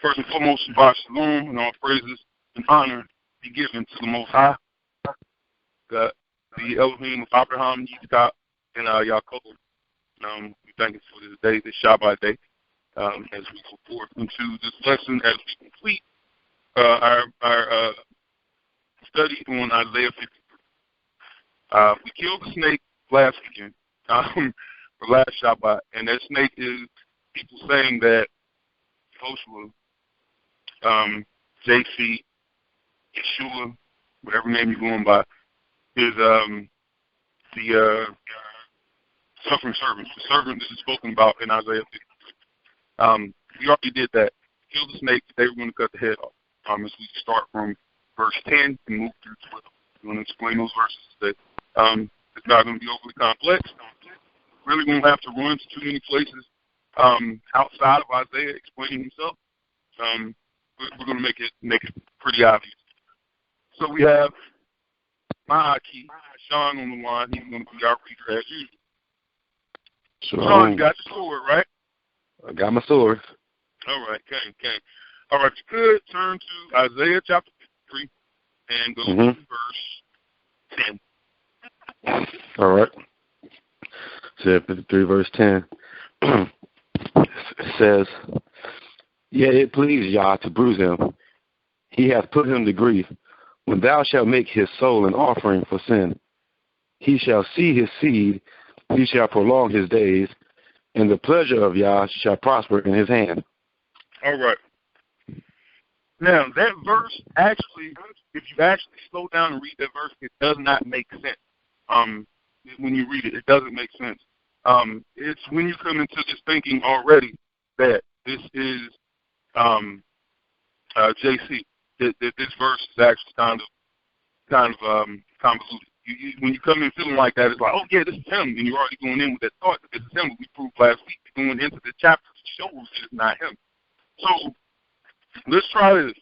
First and foremost, Shabbat Shalom, and all praises and honor be given to the Most High, God, the Elohim of Abraham, Yitzchak, and Yaakov. We thank you for this day, this Shabbat day, as we go forth into this lesson, as we complete our study on Isaiah 53. We killed the snake last weekend, for last Shabbat, and that snake is people saying that Joshua, JC, Yeshua, whatever name you're going by, is the suffering servant, the servant that is spoken about in Isaiah 53. We already did that. Kill the snake. Today we're going to cut the head off. As we start from verse 10 and move through 12. We're going to explain those verses today. It's not going to be overly complex. Really won't have to run to too many places outside of Isaiah explaining himself. We're going to make it pretty obvious. So we have my key, Sean, on the line. He's going to be our reader as usual. Sean, you got your sword, right? I got my sword. All right, okay. All right, you could turn to Isaiah chapter 53 and go to verse 10. All right. Isaiah 53, verse 10. It says, "Yet it pleased Yah to bruise him. He hath put him to grief. When thou shalt make his soul an offering for sin, he shall see his seed, he shall prolong his days, and the pleasure of Yah shall prosper in his hand." All right. Now, that verse, actually, if you actually slow down and read that verse, it does not make sense. When you read it, it doesn't make sense. It's when you come into this thinking already that this is JC, that this verse is actually kind of convoluted. When you come in feeling like that, it's like, oh yeah, this is him, and you're already going in with that thought that this is him. We proved last week going into the chapter shows it's not him. So let's try this.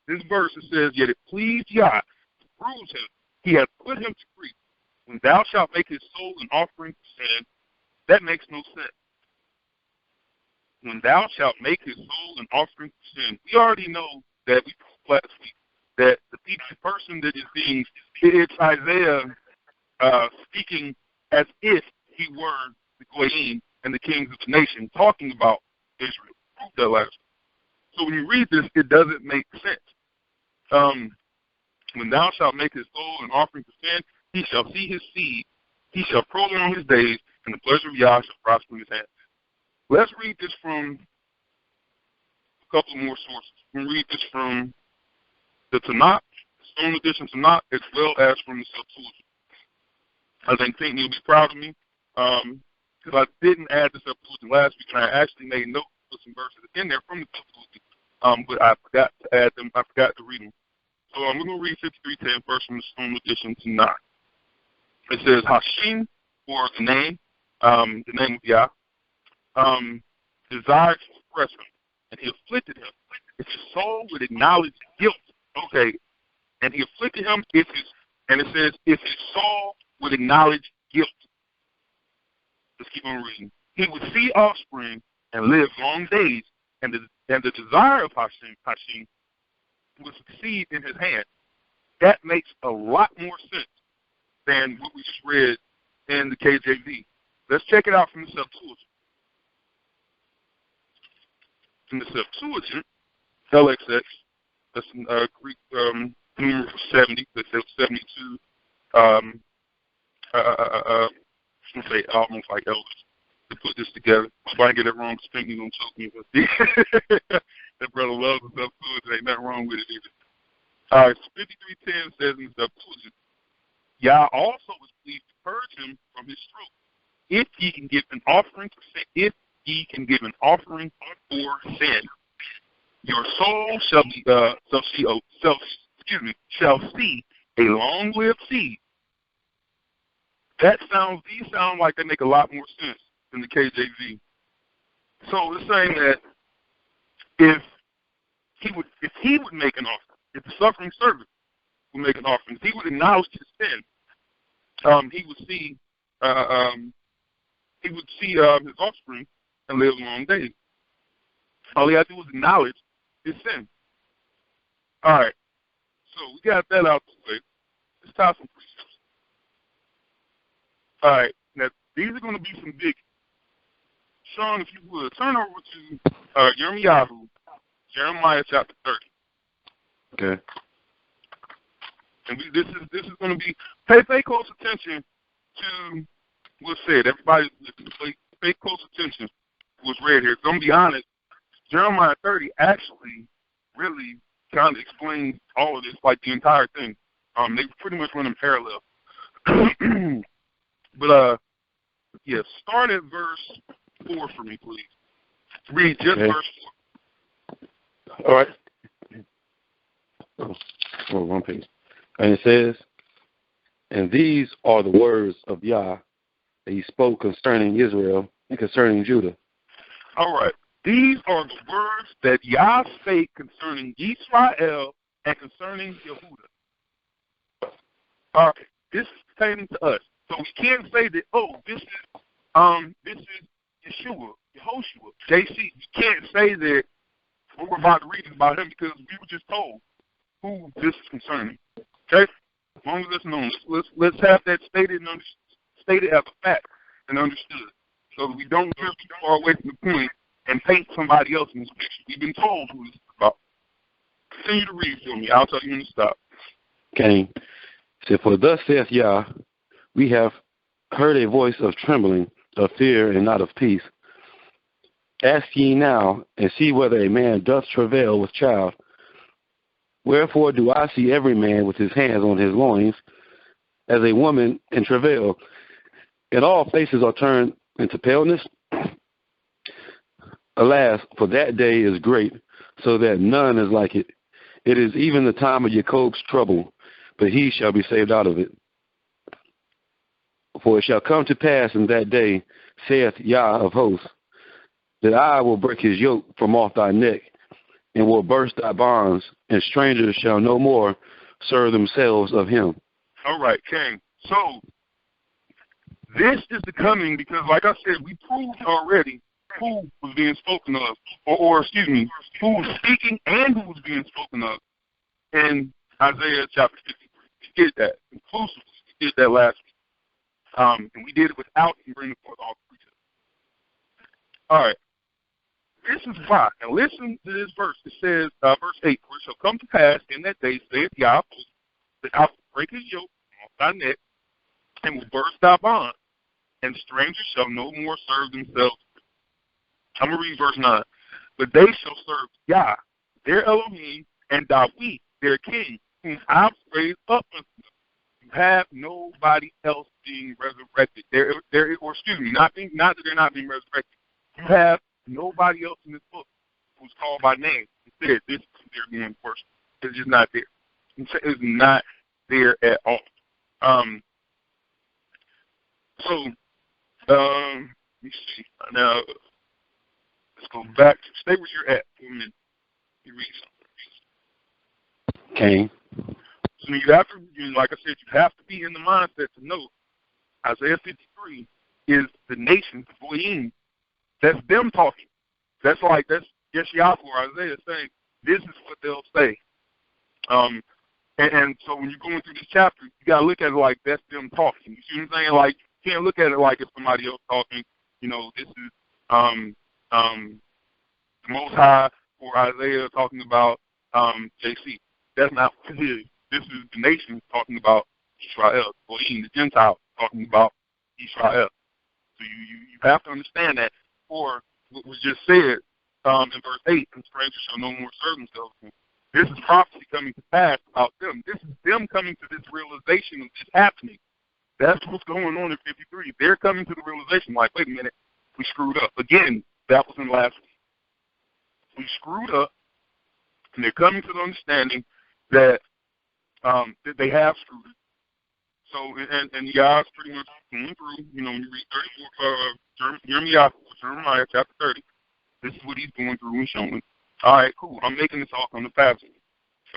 This verse, it says, "Yet it pleased Yah to bruise him. He hath put him to grief. When thou shalt make his soul an offering for sin," that makes no sense. When thou shalt make his soul an offering for sin. We already know that we proved last week that the person that is being, it's Isaiah speaking as if he were the Goyim and the kings of the nation, talking about Israel. Proved that last week. So when you read this, it doesn't make sense. When thou shalt make his soul an offering for sin, he shall see his seed, he shall prolong his days, and the pleasure of Yah shall prosper in his hand. Let's read this from a couple more sources. We'll read this from the Tanakh, the Stone Edition Tanakh, as well as from the Septuagint. I think you'll be proud of me, because I didn't add the Septuagint last week, and I actually made notes, put some verses in there from the Septuagint, but I forgot to add them. I forgot to read them. So we're going to read 53:10 first from the Stone Edition Tanakh. It says, Hashim, or the name of Yah, desired to oppress him, and he afflicted him. If his soul would acknowledge guilt, okay, and he afflicted him, and it says, if his soul would acknowledge guilt. Let's keep on reading. He would see offspring and live long days, and the desire of Hashim would succeed in his hand. That makes a lot more sense than what we just read in the KJV. Let's check it out from the Septuagint. In the Septuagint, LXX, that's Greek numeral 70, that's 72. Let's say almost like elders to put this together. If I get it wrong, Spinky gonna choke me. But that brother loves the Septuagint. Ain't nothing wrong with it either. All right, so 53:10 says in the Septuagint, Yah also was pleased to purge him from his stroke, if he can give an offering for sin. If he can give an offering for sin, your soul shall see a long-lived seed. These sound like they make a lot more sense than the KJV. So it's saying that if he would make an offering, if the suffering servant would make an offering, if he would acknowledge his sin, he would see his offspring and live long days. All he had to do was acknowledge is sin. All right. So we got that out the way. Let's talk some precepts. All right. Now, these are going to be some big. Sean, if you would, turn over to Jeremiah chapter 30. Okay. And this is going to be, pay close attention to what's said. Everybody, pay close attention to what's read here. I'm going to be honest, Jeremiah 30 actually really kind of explains all of this, like the entire thing. They pretty much run in parallel. But, yeah, start at verse 4 for me, please. Read just verse 4. All right. Oh, one page. And it says, and these are the words of Yah that he spoke concerning Israel and concerning Judah. All right. These are the words that Yah spake concerning Israel and concerning Yehuda. All right. This is pertaining to us. So we can't say that, this is Yeshua, Yehoshua, JC. We can't say that what we're about to read is about him because we were just told who this is concerning. Okay? As long as that's known, let's have that stated as a fact and understood, so that we don't drift too far away from the point and paint somebody else in this picture. We've been told who this is about. Continue to read for me. I'll tell you when to stop. Okay. So, for thus saith Yah, we have heard a voice of trembling, of fear, and not of peace. Ask ye now, and see whether a man doth travail with child. Wherefore do I see every man with his hands on his loins, as a woman in travail, and all faces are turned into paleness? Alas, for that day is great, so that none is like it. It is even the time of Jacob's trouble, but he shall be saved out of it. For it shall come to pass in that day, saith Yah of hosts, that I will break his yoke from off thy neck, and will burst thy bonds, and strangers shall no more serve themselves of him. All right, King. So, this is the coming because, like I said, we proved already who was being spoken of, or excuse me, who was speaking and who was being spoken of in Isaiah chapter 53. We did that inclusively. We did that last week. And we did it without even bringing forth all the precepts. All right. This is why. Now listen to this verse. It says, verse 8, for it shall come to pass in that day, saith Yah, that I will break his yoke off thy neck, and will burst thy bond, and strangers shall no more serve themselves. I'm going to read verse 9. But they shall serve Yah, their Elohim, and David, their king, whom I have raised up unto them. You have nobody else being resurrected. Not that they're not being resurrected. You have nobody else in this book who's called by name. Instead, this is who they're going to worship. It's just not there. It's not there at all. Let me see. Now, let's go back. Stay where you're at for a minute. You read something. Okay. So you have to, like I said, you have to be in the mindset to know Isaiah 53 is the nation, the Goyim. That's them talking. That's Yeshayahu or Isaiah saying, this is what they'll say. And so when you're going through this chapter, you got to look at it like that's them talking. You see what I'm saying? Like, you can't look at it like it's somebody else talking. This is the Most High or Isaiah talking about JC. That's not what it is. This is the nation talking about Israel, or even the Gentiles talking about Israel. So you have to understand that. Or what was just said in verse 8, and strangers shall no more serve themselves. This is prophecy coming to pass about them. This is them coming to this realization of this happening. That's what's going on in 53. They're coming to the realization, like, wait a minute, we screwed up. Again, that was in last week. We screwed up, and they're coming to the understanding that they have screwed it. So, and Yah's pretty much going through, when you read Jeremiah chapter 30, this is what he's going through and showing. All right, cool. I'm making this all come to pass.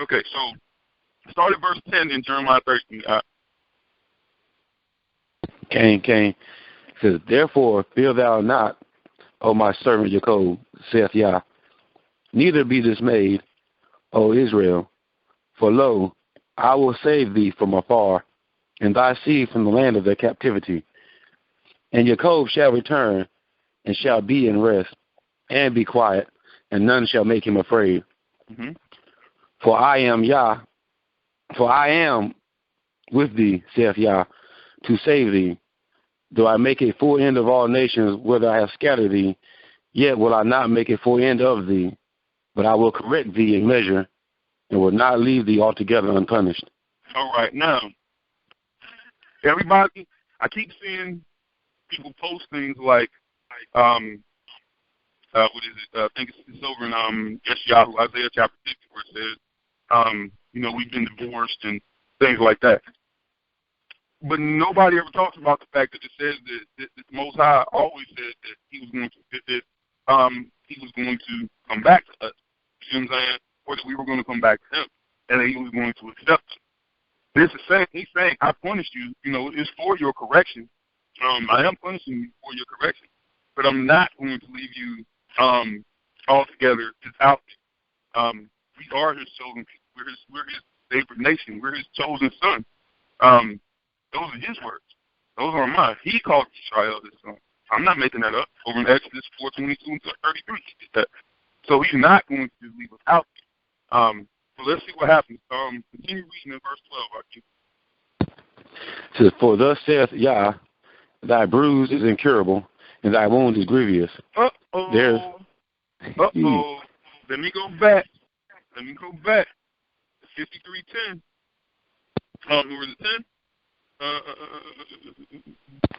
Okay, so start at verse 10 in Jeremiah 30. Cain says, therefore fear thou not, O my servant Jacob, saith Yah, Neither be dismayed, O Israel, for lo, I will save thee from afar, and thy seed from the land of their captivity. And Jacob shall return, and shall be in rest, and be quiet, and none shall make him afraid. Mm-hmm. For I am Yah, for I am with thee, saith Yah, to save thee. Though I make a full end of all nations, whether I have scattered thee, yet will I not make a full end of thee, but I will correct thee in measure, and will not leave thee altogether unpunished. All right, now, everybody, I keep seeing people post things like, what is it? I think it's over in Yeshayahu, Isaiah chapter 50, where it says, we've been divorced and things like that. But nobody ever talks about the fact that it says that the Most High always said that He was going to come back to us. You know what I'm saying? Or that we were going to come back to Him, and that He was going to accept us. This is saying, He's saying, I punished you. It's for your correction. I am punishing you for your correction, but I'm not going to leave you altogether just out there. We are His chosen people. We're His favored nation. We're His chosen son. Those are His words. Those aren't mine. He called Israel His son. I'm not making that up. Over in Exodus 4:22 and 33, He did that. So He's not going to leave us out there. So let's see what happens. Continue reading in verse 12, It says, for thus saith Yah, thy bruise is incurable, and thy wound is grievous. Uh-oh. Let me go back. 53:10. Where is it, 10?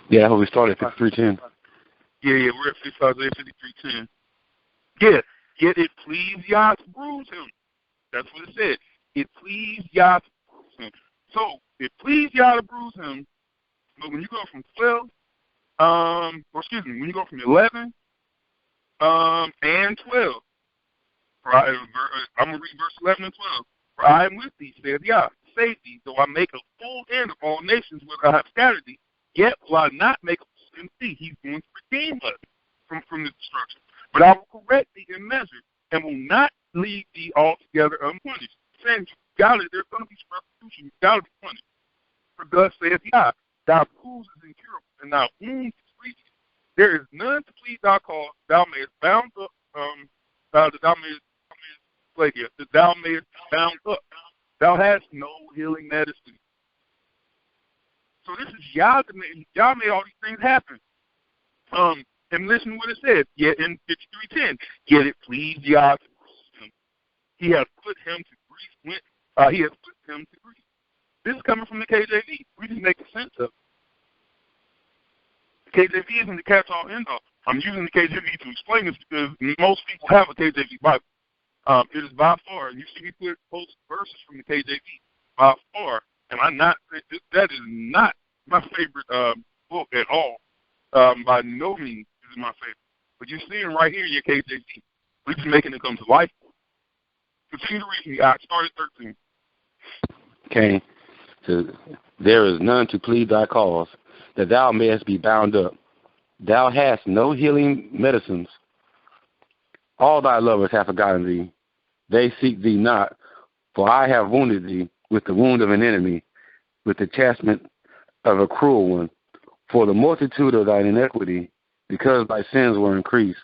Yeah, we started at 53:10. Yeah, we're at Isaiah 53:10. Yeah, yet it pleased Yah to bruise him. That's what it said. It pleased Yah to bruise him. So, it pleased Yah to bruise him, but when you go from 12, when you go from 11 and 12, I'm going to read verse 11 and 12. For I am with thee, saith Yah, save thee, though I make a full end of all nations where I have scattered thee, yet will I not make a full end of thee. He's going to redeem us from the destruction. But I will correct thee in measure, and will not leave thee altogether unpunished. Saying, there's going to be restitution. You've got to be punished. For thus saith Yah, thy bruise is incurable, and thy wound is grievous. There is none to plead thy cause. Thou mayest bound up, that thou mayest bound up. Thou hast no healing medicine. So this is Yah made all these things happen. And listen to what it says. Yet in 53:10, yet it pleased Yah to bruise him. He has put him to grief. He has put him to grief. This is coming from the KJV. We just make sense of it. The KJV isn't the catch-all end-all. I'm using the KJV to explain this because most people have a KJV Bible. It is by far, and you see me post verses from the KJV, by far, and that is not my favorite book at all. By no means is it my favorite. But you're seeing right here in your KJV. We're just making it come to life. Continue to read me. I started 13. Okay. So there is none to plead thy cause, that thou mayest be bound up. Thou hast no healing medicines. All thy lovers have forgotten thee. They seek thee not, for I have wounded thee with the wound of an enemy, with the chastisement of a cruel one, for the multitude of thine iniquity, because thy sins were increased.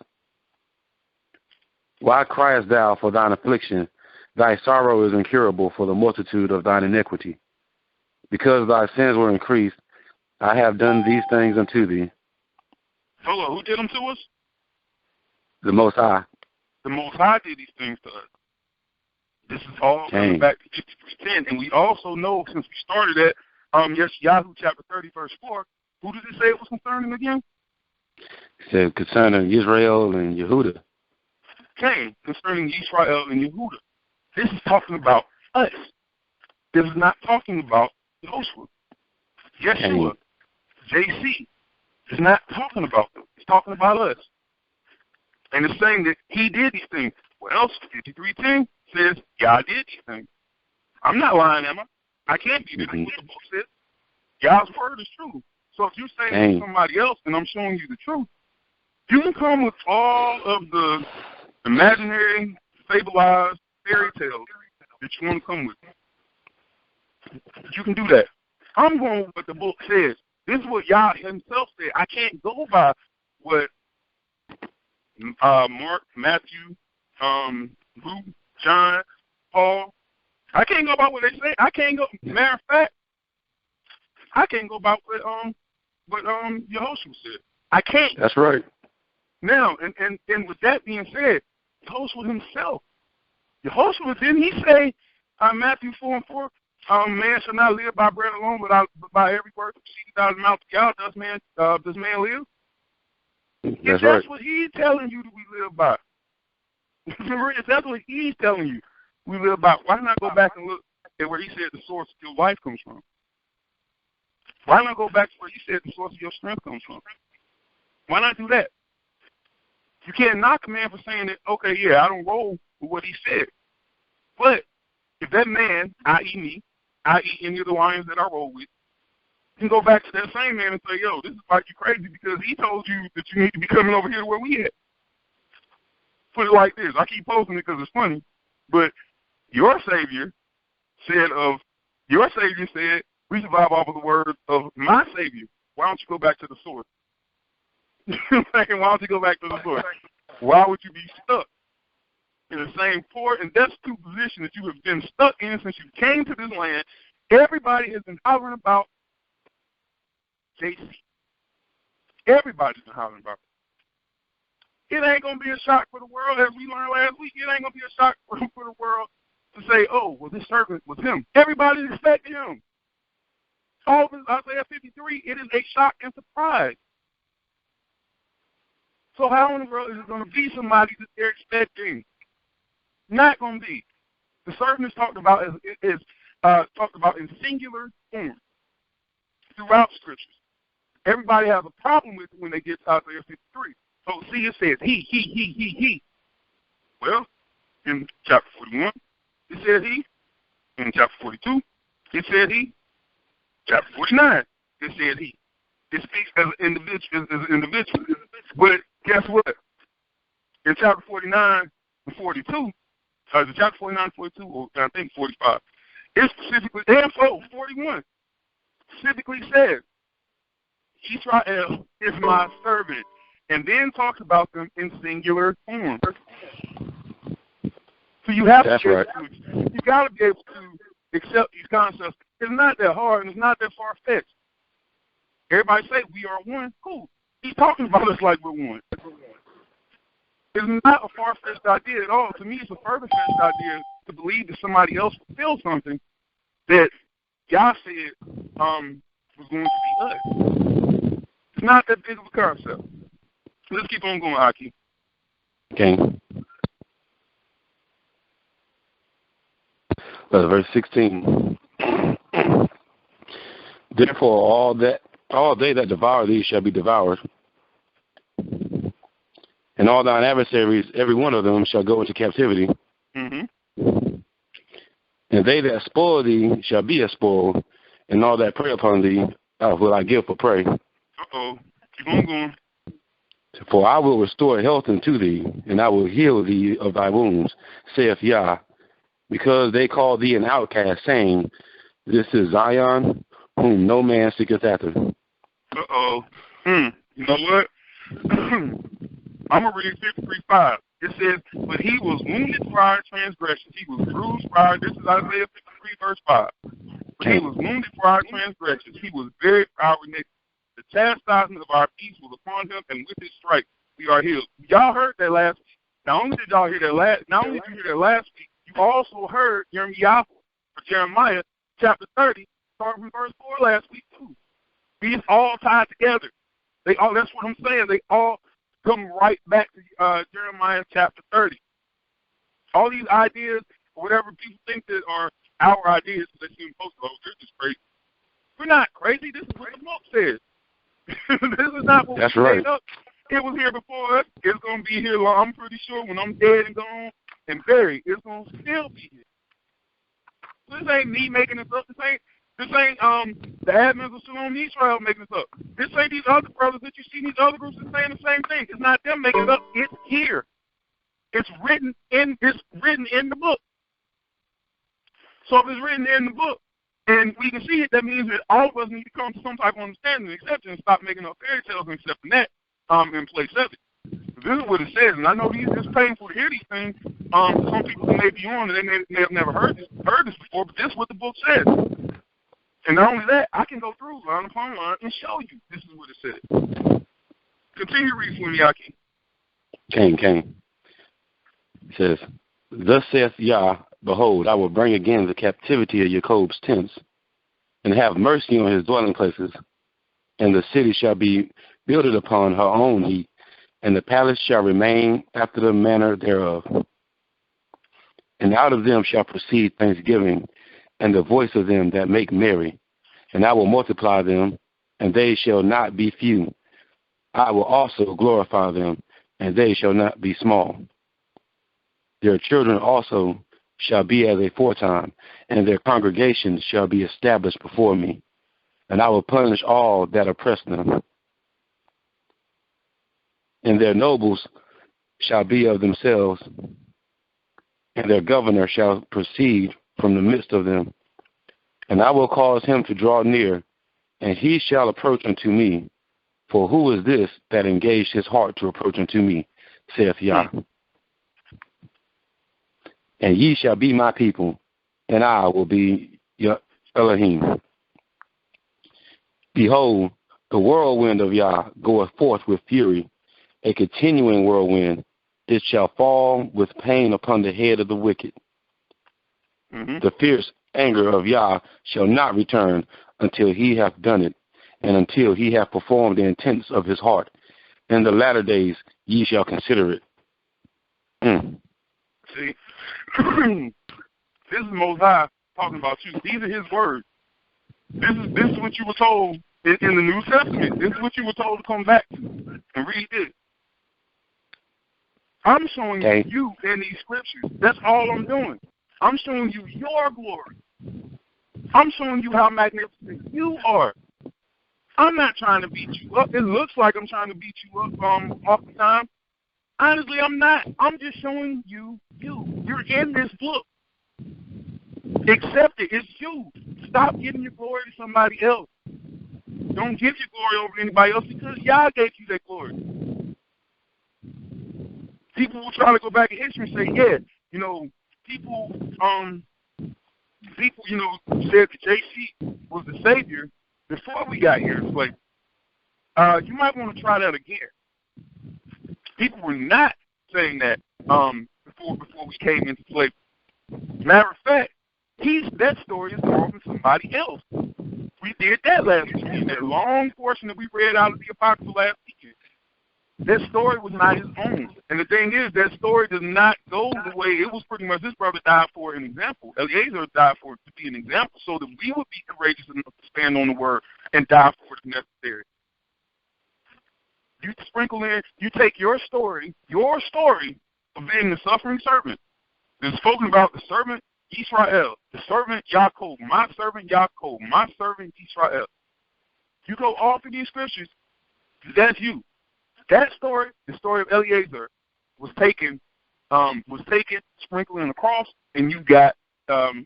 Why criest thou for thine affliction? Thy sorrow is incurable for the multitude of thine iniquity. Because thy sins were increased, I have done these things unto thee. Hold on, who did them to us? The Most High. The Most High did these things to us. This is all coming back to 53:10, and we also know, since we started at Yeshayahu chapter 30, verse 4, who did it say it was concerning again? It said concerning Israel and Yehuda. Okay, concerning Israel and Yehuda. This is talking about us. This is not talking about Joshua, Yeshua, JC. It's not talking about them. It's talking about us. And it's saying that he did these things. Well, 53:10 says Yah did these things. I'm not lying, am I? I can't be. This is what the book says. Yah's word is true. So if you're saying to somebody else and I'm showing you the truth, you can come with all of the imaginary fableized fairy tales that you want to come with. You can do that. I'm going with what the book says. This is what Yah himself said. I can't go by what Mark, Matthew, Luke, John, Paul. I can't go by what they say. I can't go. Matter of fact, I can't go by what Yehoshua said. I can't. That's right. Now, and with that being said, Yehoshua himself, Yehoshua, didn't he say, Matthew 4:4, man shall not live by bread alone, but by every word that proceeds out of the mouth of God, does man live? That's right. That's what he's telling you that we live by. If that's what he's telling you we live by, why not go back and look at where he said the source of your life comes from? Why not go back to where he said the source of your strength comes from? Why not do that? You can't knock a man for saying that, okay, yeah, I don't roll with what he said. But if that man, i.e. me, i.e. any of the lions that I roll with, can go back to that same man and say, yo, this is like you crazy because he told you that you need to be coming over here to where we at. Put it like this. I keep posting it because it's funny, but your Savior said, we survive off of the word of my Savior. Why don't you go back to the source? Why don't you go back to the source? Why would you be stuck in the same poor and destitute position that you have been stuck in since you came to this land? Everybody has been hollering about JC. Everybody's been hollering about it. It ain't going to be a shock for the world, as we learned last week. It ain't going to be a shock for the world to say, oh, well, this servant was him. Everybody's expecting him. All of Isaiah 53, it is a shock and surprise. So how in the world is it going to be somebody that they're expecting? Not going to be. The servant is talked about talked about in singular form throughout Scriptures. Everybody has a problem with it when they get to Isaiah 53. So see, it says he. Well, in chapter 41, it says he. In chapter 42, it says he. Chapter 49, it says he. It speaks as an individual. But guess what? In chapter 49 and 42, chapter 49 and 42, or I think 45, it specifically, and 41, specifically says, Israel is my servant, and then talks about them in singular form. So you have That's to be right. You got to be able to accept these concepts. It's not that hard, and it's not that far-fetched. Everybody say, we are one. Cool. He's talking about us like we're one. It's not a far-fetched idea at all. To me, it's a further-fetched idea to believe that somebody else will feel something that Yah said was going to be us. It's not that big of a concept. Let's keep on going, Aki. Okay. Verse 16. Therefore, all they that devour thee shall be devoured, and all thine adversaries, every one of them, shall go into captivity. Mm-hmm. And they that spoil thee shall be a spoil, and all that prey upon thee will I give for prey. Uh-oh. Keep on going. For I will restore health unto thee, and I will heal thee of thy wounds, saith Yah, because they call thee an outcast, saying, This is Zion, whom no man seeketh after. Uh-oh. You know what? I'm going to read 53:5. It says, but he was wounded for our transgressions. He was bruised for our, this is Isaiah 53, verse 5. But he was wounded for our transgressions. He was buried for our iniquities. The chastisement of our peace was upon him, and with his stripes we are healed. Y'all heard that last week. Not only did you hear that last week, you also heard Jeremiah chapter 30, starting from verse 4 last week too. These all tied together. That's what I'm saying. They all come right back to Jeremiah chapter 30. All these ideas, whatever people think that are our ideas, they seem posted, oh, they're just crazy. We're not crazy. This is what the book says. This is not what we made up. It was here before us. It's going to be here long. I'm pretty sure when I'm dead and gone and buried, it's going to still be here. This ain't me making this up. This ain't the admins of Shalom Israel making this up. This ain't these other brothers that you see in these other groups that saying the same thing. It's not them making it up. It's here. It's written in the book. So if it's written in the book, and we can see it, that means that all of us need to come to some type of understanding and acceptance and stop making up fairy tales and accepting that in place of it. This is what it says, and I know it's painful to hear these things. Some people who may be on and they may have never heard this before, but this is what the book says. And not only that, I can go through line upon line and show you this is what it says. Continue reading for me, Yaki. King. It says, Thus saith Yah, behold, I will bring again the captivity of Jacob's tents, and have mercy on his dwelling places, and the city shall be builded upon her own heap, and the palace shall remain after the manner thereof. And out of them shall proceed thanksgiving, and the voice of them that make merry. And I will multiply them, and they shall not be few. I will also glorify them, and they shall not be small. Their children also shall be as aforetime, and their congregations shall be established before me. And I will punish all that oppress them. And their nobles shall be of themselves, and their governor shall proceed from the midst of them. And I will cause him to draw near, and he shall approach unto me. For who is this that engaged his heart to approach unto me, saith Yah? And ye shall be my people, and I will be your Elohim. Behold, the whirlwind of Yah goeth forth with fury, a continuing whirlwind. It shall fall with pain upon the head of the wicked. The fierce anger of Yah shall not return until he hath done it, and until he hath performed the intents of his heart. In the latter days ye shall consider it. See, this is Most High talking about you. These are his words. This is what you were told in the New Testament. This is what you were told to come back to and read this. I'm showing you in these scriptures. That's all I'm doing. I'm showing you your glory. I'm showing you how magnificent you are. I'm not trying to beat you up. It looks like I'm trying to beat you up off the time. Honestly, I'm not. I'm just showing you you. You're in this book. Accept it. It's you. Stop giving your glory to somebody else. Don't give your glory over to anybody else because Yah gave you that glory. People will try to go back in history and say, yeah, people, said that JC was the savior before we got here in slavery. You might want to try that again. People were not saying that before we came into slavery. Matter of fact, that story is involving somebody else. We did that last weekend. That long portion that we read out of the Apocrypha last weekend. That story was not his own. And the thing is, that story does not go the way it was. Pretty much his brother died for an example. Eliezer died for it to be an example so that we would be courageous enough to stand on the word and die for it if necessary. You sprinkle in, you take your story of being the suffering servant that's spoken about, the servant Israel, the servant Yaakov, my servant Yaakov, my servant Israel. You go all through these scriptures, that's you. That story, the story of Eliezer, was taken, sprinkled in the cross, and you got JC.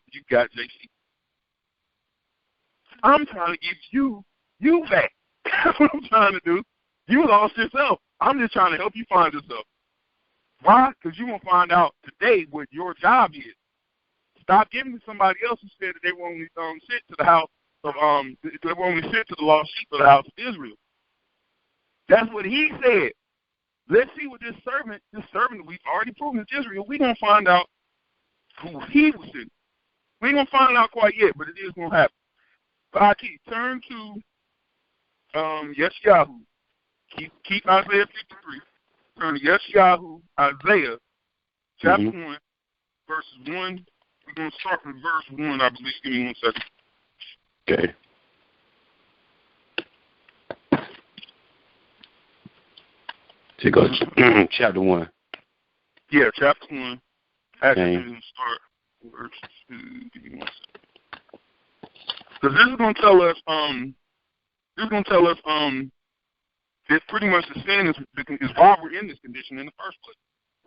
I'm trying to give you back. That's what I'm trying to do. You lost yourself. I'm just trying to help you find yourself. Why? Because you're going to find out today what your job is. Stop giving to somebody else who said that they were only sent to the house of they were only sent to the lost sheep of the house of Israel. That's what he said. Let's see what this servant we've already proven is Israel. We're going to find out who he was sent. We ain't going to find out quite yet, but it is going to happen. Aki, turn to Yeshayahu. Keep Isaiah 53. Turn to Yeshayahu, Isaiah, chapter 1, verses 1. We're going to start from verse 1, I believe. Give me 1 second. Okay. So go chapter 1. Yeah, chapter 1. Actually, we're going to start verse 2. Give me 1 second. Because this is going to tell us, that pretty much the sin is why we're in this condition in the first place.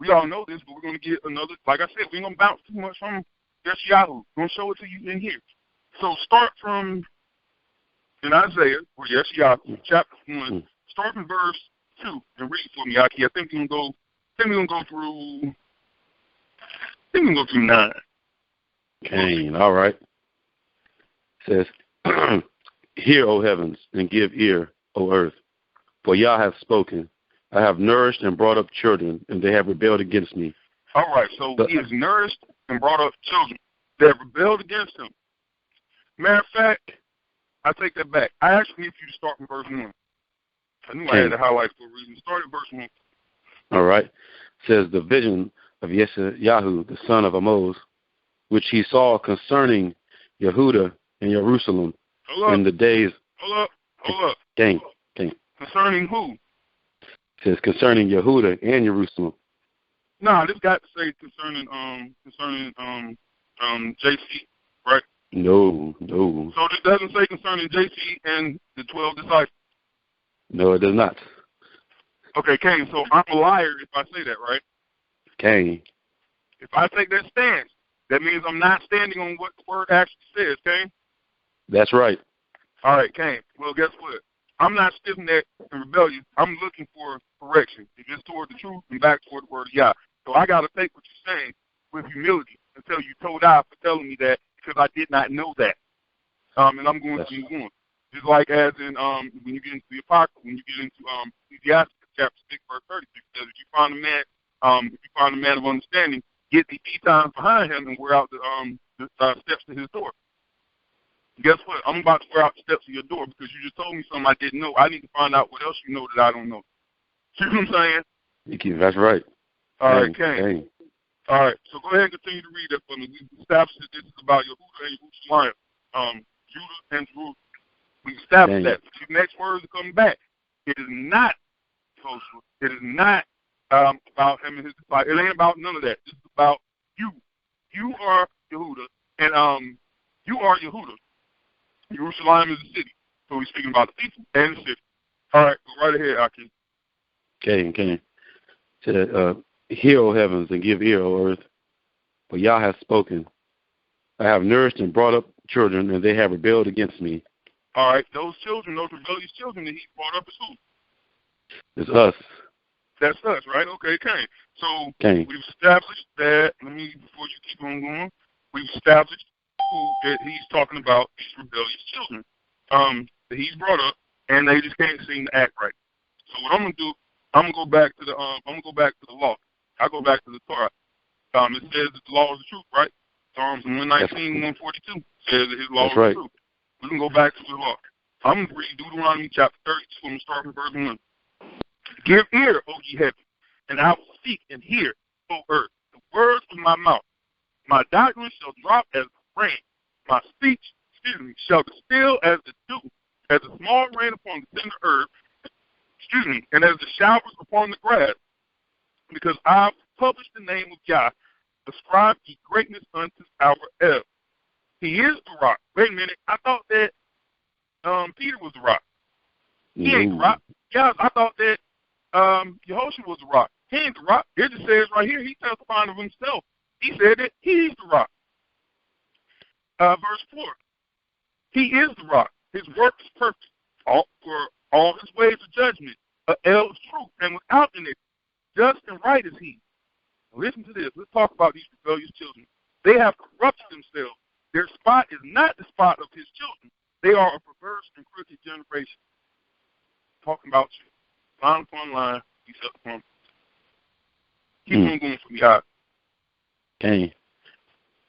We all know this, but we're going to get another, like I said, we ain't going to bounce too much from Yeshayahu. We're going to show it to you in here. So start from, in Isaiah, or Yeshayahu, chapter 1, start from verse 2 and read for me, Aki. I think we're going to go through 9. Cain, all right. It says, Hear, O heavens, and give ear, O earth, for Yah hath spoken. I have nourished and brought up children, and they have rebelled against me. All right, so he has nourished and brought up children. They have rebelled against him. Matter of fact, I take that back. I actually need you to start from verse 1. I knew I had to highlight for a reason. Start at verse 1. All right. It says, the vision of Yeshayahu, the son of Amoz, which he saw concerning Yehuda and Jerusalem in the days. Hold up. Dang. Concerning who? It says concerning Yehuda and Jerusalem. Nah, this got to say concerning JC, right? No. So this doesn't say concerning JC and the 12 disciples. No, it does not. Okay, Cain, so I'm a liar if I say that, right? Cain. If I take that stance, that means I'm not standing on what the word actually says, Cain? That's right. All right, Cain. Well, guess what? I'm not stiff-necked and rebellious. I'm looking for correction. If it's toward the truth and back toward the word of Yah. So I got to take what you're saying with humility until you told out for telling me that because I did not know that. And I'm going to move on. Just like as in when you get into the Apocrypha, when you get into Ecclesiastes chapter 6, verse 36, it says, if you find a man of understanding, get the times behind him and wear out the steps to his door. Guess what? I'm about to wear out the steps of your door because you just told me something I didn't know. I need to find out what else you know that I don't know. See what I'm saying? That's right. All right, Cain. All right, so go ahead and continue to read that for me. We established that this is about Yehuda and Jerusalem, Judah and Jerusalem. We established that. But these next words are coming back. It is not social. It is not about him and his disciples. It ain't about none of that. This is about you. You are Yehuda, and you are Yehuda. Jerusalem is the city. So he's speaking about the people and the city. All right, go right ahead, Aki. Okay. Hear, O heavens, and give ear, O earth, for Yah hath spoken. I have nourished and brought up children, and they have rebelled against me. All right, those children, those rebellious children that he brought up is who? It's us. That's us, right? Okay, Cain. So Cain. We've established that, before you keep on going, we've established that he's talking about these rebellious children that he's brought up, and they just can't seem to act right. So what I'm gonna do, I'm gonna go back to the law. I go back to the Torah. It says that the law is the truth, right? Psalms 119, 142 says that his law is the truth. We can go back to the law. I'm gonna read Deuteronomy chapter 32. I'm gonna start from verse 1. Give ear, O ye heavens, and I will speak and hear, O earth, the words of my mouth. My doctrine shall drop as the rain. My speech, shall be still as the dew, as the small rain upon the tender earth, and as the showers upon the grass. Because I have published the name of Yah, ascribe ye greatness unto our El. He is the rock. Wait a minute, I thought that Peter was the rock. He ain't the rock. Yeah, I thought that Yehoshua was the rock. He ain't the rock. It just says right here, he testified of himself. He said that he's the rock. Verse 4. He is the rock. His work is perfect. For all his ways of judgment. El is truth, and without iniquity. Just and right is he. Now listen to this. Let's talk about these rebellious children. They have corrupted themselves. Their spot is not the spot of his children. They are a perverse and crooked generation. Talking about you. Line upon line, except upon. Keep on going for me, God. Okay.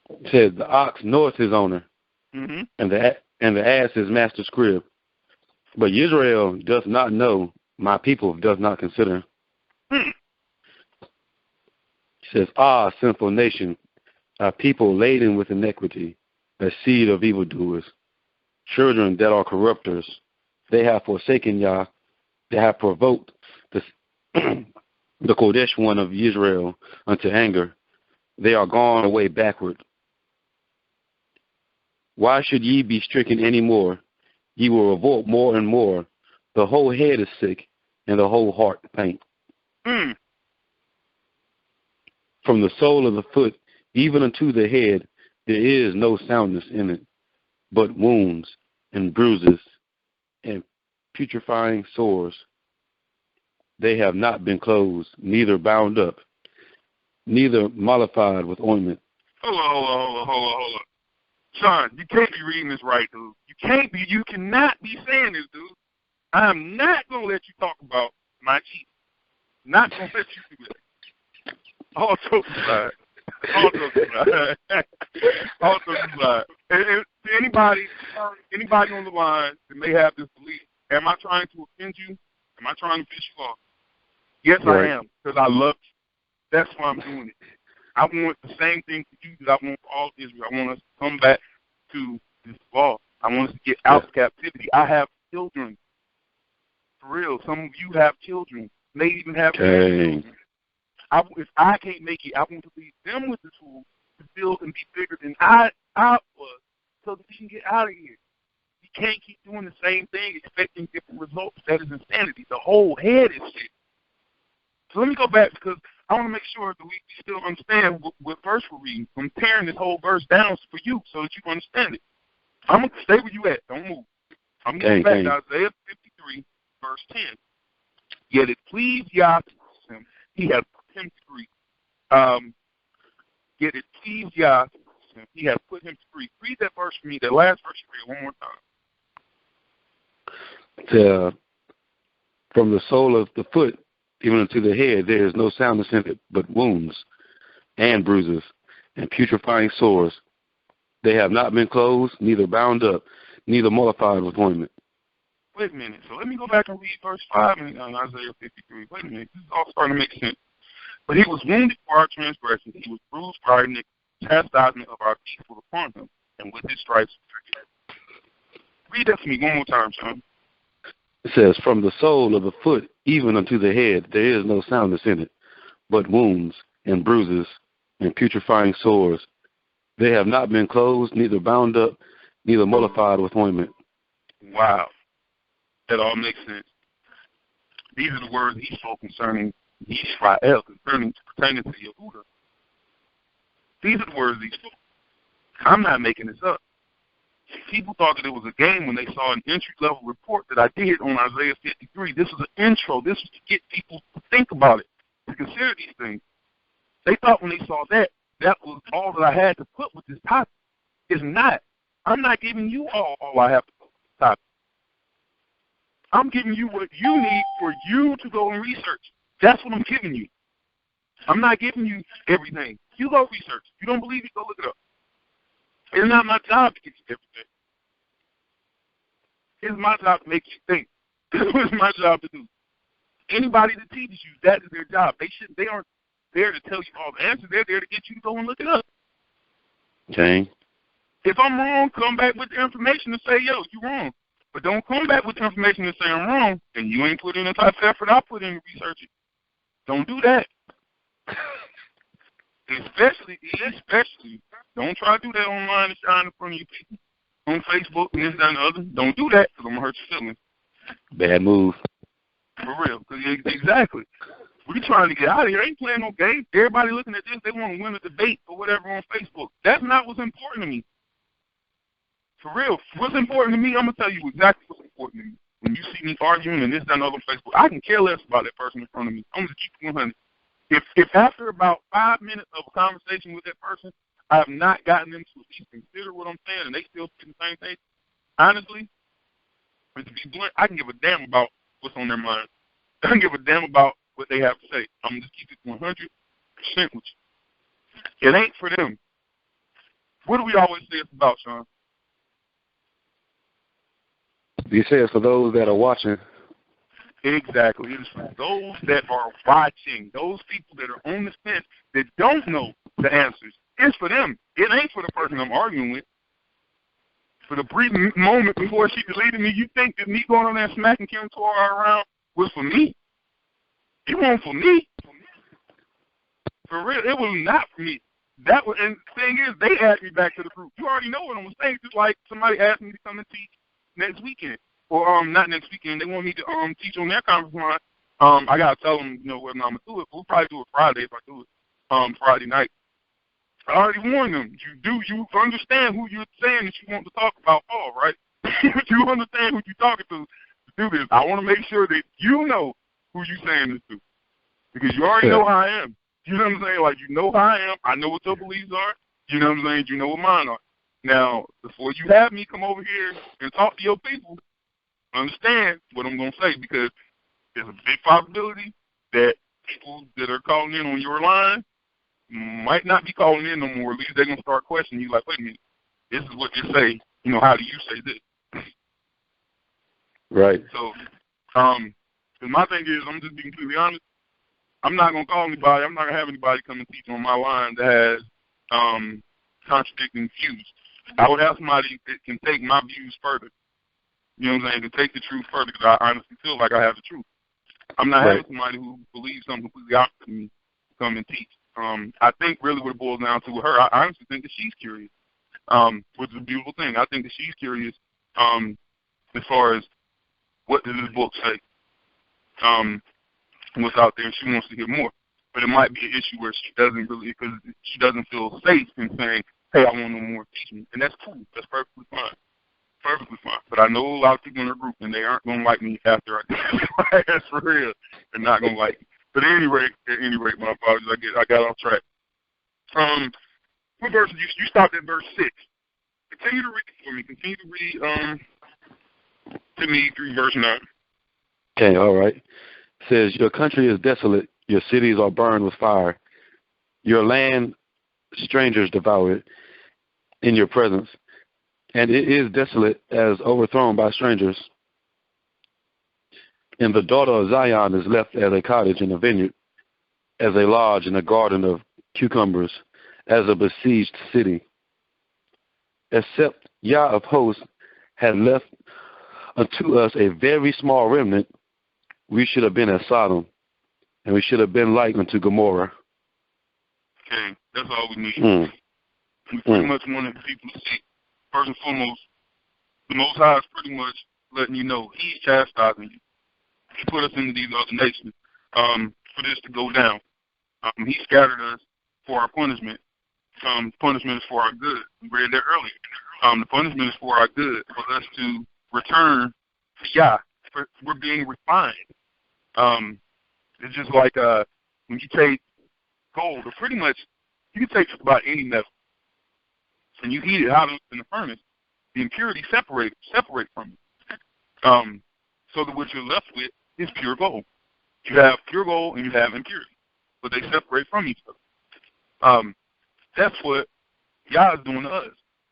It says the ox knoweth his owner, and the ass his master's crib. But Israel does not know, my people does not consider. It says, sinful nation, a people laden with iniquity, a seed of evildoers, children that are corrupters. They have forsaken Yah. They have provoked the Kodesh one of Israel unto anger. They are gone away backward. Why should ye be stricken any more? Ye will revolt more and more. The whole head is sick, and the whole heart faint. From the sole of the foot even unto the head, there is no soundness in it, but wounds and bruises and putrefying sores. They have not been closed, neither bound up, neither mollified with ointment. Hold on. Sean, you can't be reading this right, dude. You cannot be saying this, dude. I'm not going to let you talk about my cheat. Not going to let you do that. All jokes aside. And anybody on the line that may have this belief, am I trying to offend you? Am I trying to piss you off? Yes, right. I am, because I love you. That's why I'm doing it. I want the same thing for you that I want for all of Israel. I want us to come back to this law. I want us to get out of captivity. I have children. For real. Some of you have children. May even have children. If I can't make it, I want to leave them with the tools to build and be bigger than I was so that we can get out of here. You can't keep doing the same thing expecting different results. That is insanity. The whole head is shit. So let me go back because I want to make sure that we still understand what verse we're reading. I'm tearing this whole verse down for you so that you can understand it. I'm going to stay where you at. Don't move. I'm going back to Isaiah 53, verse 10. Yet it pleased Yah to curse him. He has put him to grief. Yet it pleased Yah to curse him. He has put him to grief. Read that verse for me, that last verse you read one more time. From the sole of the foot even unto the head, there is no soundness in it, but wounds and bruises and putrefying sores. They have not been closed, neither bound up, neither mollified with ointment. Wait a minute. So let me go back and read verse 5 in Isaiah 53. Wait a minute. This is all starting to make sense. But he was wounded for our transgressions. He was bruised for our iniquity. Chastisement of our peace was upon him, and with his stripes we are healed. Read that to me one more time, Sean. It says, from the sole of the foot even unto the head, there is no soundness in it, but wounds and bruises and putrefying sores. They have not been closed, neither bound up, neither mollified with ointment. Wow. That all makes sense. These are the words he spoke concerning Israel, pertaining to Yehuda. These are the words he spoke. I'm not making this up. People thought that it was a game when they saw an entry-level report that I did on Isaiah 53. This was an intro. This was to get people to think about it, to consider these things. They thought when they saw that was all that I had to put with this topic. It's not. I'm not giving you all I have to put with this topic. I'm giving you what you need for you to go and research. That's what I'm giving you. I'm not giving you everything. You go research. You don't believe it, go look it up. It's not my job to get you everything. It's my job to make you think. It's my job to do. Anybody that teaches you, that is their job. They aren't there to tell you all the answers. They're there to get you to go and look it up. Okay. If I'm wrong, come back with the information and say, yo, you're wrong. But don't come back with the information and say I'm wrong, and you ain't put in the type of effort I put in to research it. Don't do that. Especially, don't try to do that online and shine in front of you people on Facebook and this, that, and the other. Don't do that because I'm going to hurt your feelings. Bad move. For real. Exactly. We're trying to get out of here. I ain't playing no game. Everybody looking at this, they want to win a debate or whatever on Facebook. That's not what's important to me. For real. What's important to me, I'm going to tell you exactly what's important to me. When you see me arguing and this, that, and the other on Facebook, I can care less about that person in front of me. I'm going to keep it 100. If after about 5 minutes of a conversation with that person, I have not gotten them to at least consider what I'm saying and they still say the same thing, honestly, and to be blunt, I can give a damn about what's on their mind. I can give a damn about what they have to say. I'm going to just keep it 100% with you. It ain't for them. What do we always say it's about, Sean? You say it's for those that are watching. Exactly. It is for those that are watching, those people that are on the fence that don't know the answers. It's for them. It ain't for the person I'm arguing with. For the brief moment before she deleted me, you think that me going on there smacking Kim Torah around was for me? It wasn't for me. For real, it was not for me. That was, and the thing is, they asked me back to the group. You already know what I'm saying. Just like somebody asked me to come and teach next weekend. Or not next weekend. They want me to teach on their conference line. I gotta tell them, whether I'm gonna do it. We'll probably do it Friday if I do it. Friday night. I already warned them. You understand who you're saying that you want to talk about Paul, right? You understand who you're talking to do this. I want to make sure that you know who you're saying this to, because you already know how I am. You know what I'm saying? Like, you know how I am. I know what your beliefs are. You know what I'm saying? You know what mine are. Now, before you have me come over here and talk to your people, understand what I'm going to say, because there's a big possibility that people that are calling in on your line might not be calling in no more. At least they're going to start questioning you, like, wait a minute, this is what you say. You know, how do you say this? Right. So, cause my thing is, I'm just being completely honest, I'm not going to call anybody. I'm not going to have anybody come and teach on my line that has contradicting views. I would have somebody that can take my views further. You know what I'm saying? To take the truth further, because I honestly feel like I have the truth. I'm not having somebody who believes something completely opposite of me come and teach. I think really what it boils down to with her, I honestly think that she's curious, which is a beautiful thing. I think that she's curious as far as what does this book say, what's out there, and she wants to hear more. But it might be an issue where she doesn't really, because she doesn't feel safe in saying, hey, I want no more teaching. And that's cool. That's perfectly fine. Perfectly fine. But I know a lot of people in her group, and they aren't going to like me after I do this. That's for real. They're not going to like me. But at any rate, my apologies. I got off track. What verse did you stopped at verse 6. Continue to read for me. Continue to read to me through verse 9. Okay, all right. It says, your country is desolate. Your cities are burned with fire. Your land, strangers devour it in your presence. And it is desolate as overthrown by strangers. And the daughter of Zion is left as a cottage in a vineyard, as a lodge in a garden of cucumbers, as a besieged city. Except Yah of hosts had left unto us a very small remnant, we should have been as Sodom, and we should have been like unto Gomorrah. Okay, that's all we need. We pretty much wanted people to see. First and foremost, the Most High is pretty much letting you know He's chastising you. He put us into these other nations for this to go down. He scattered us for our punishment. Punishment is for our good. We read that earlier. The punishment is for our good, for us to return to Yah. We're being refined. It's just like when you take gold, or pretty much you can take just about any metal, and you heat it out in the furnace, the impurities separate from it. So that what you're left with is pure gold. You have pure gold and you have impurity, but they separate from each other. That's what Yah is doing to us.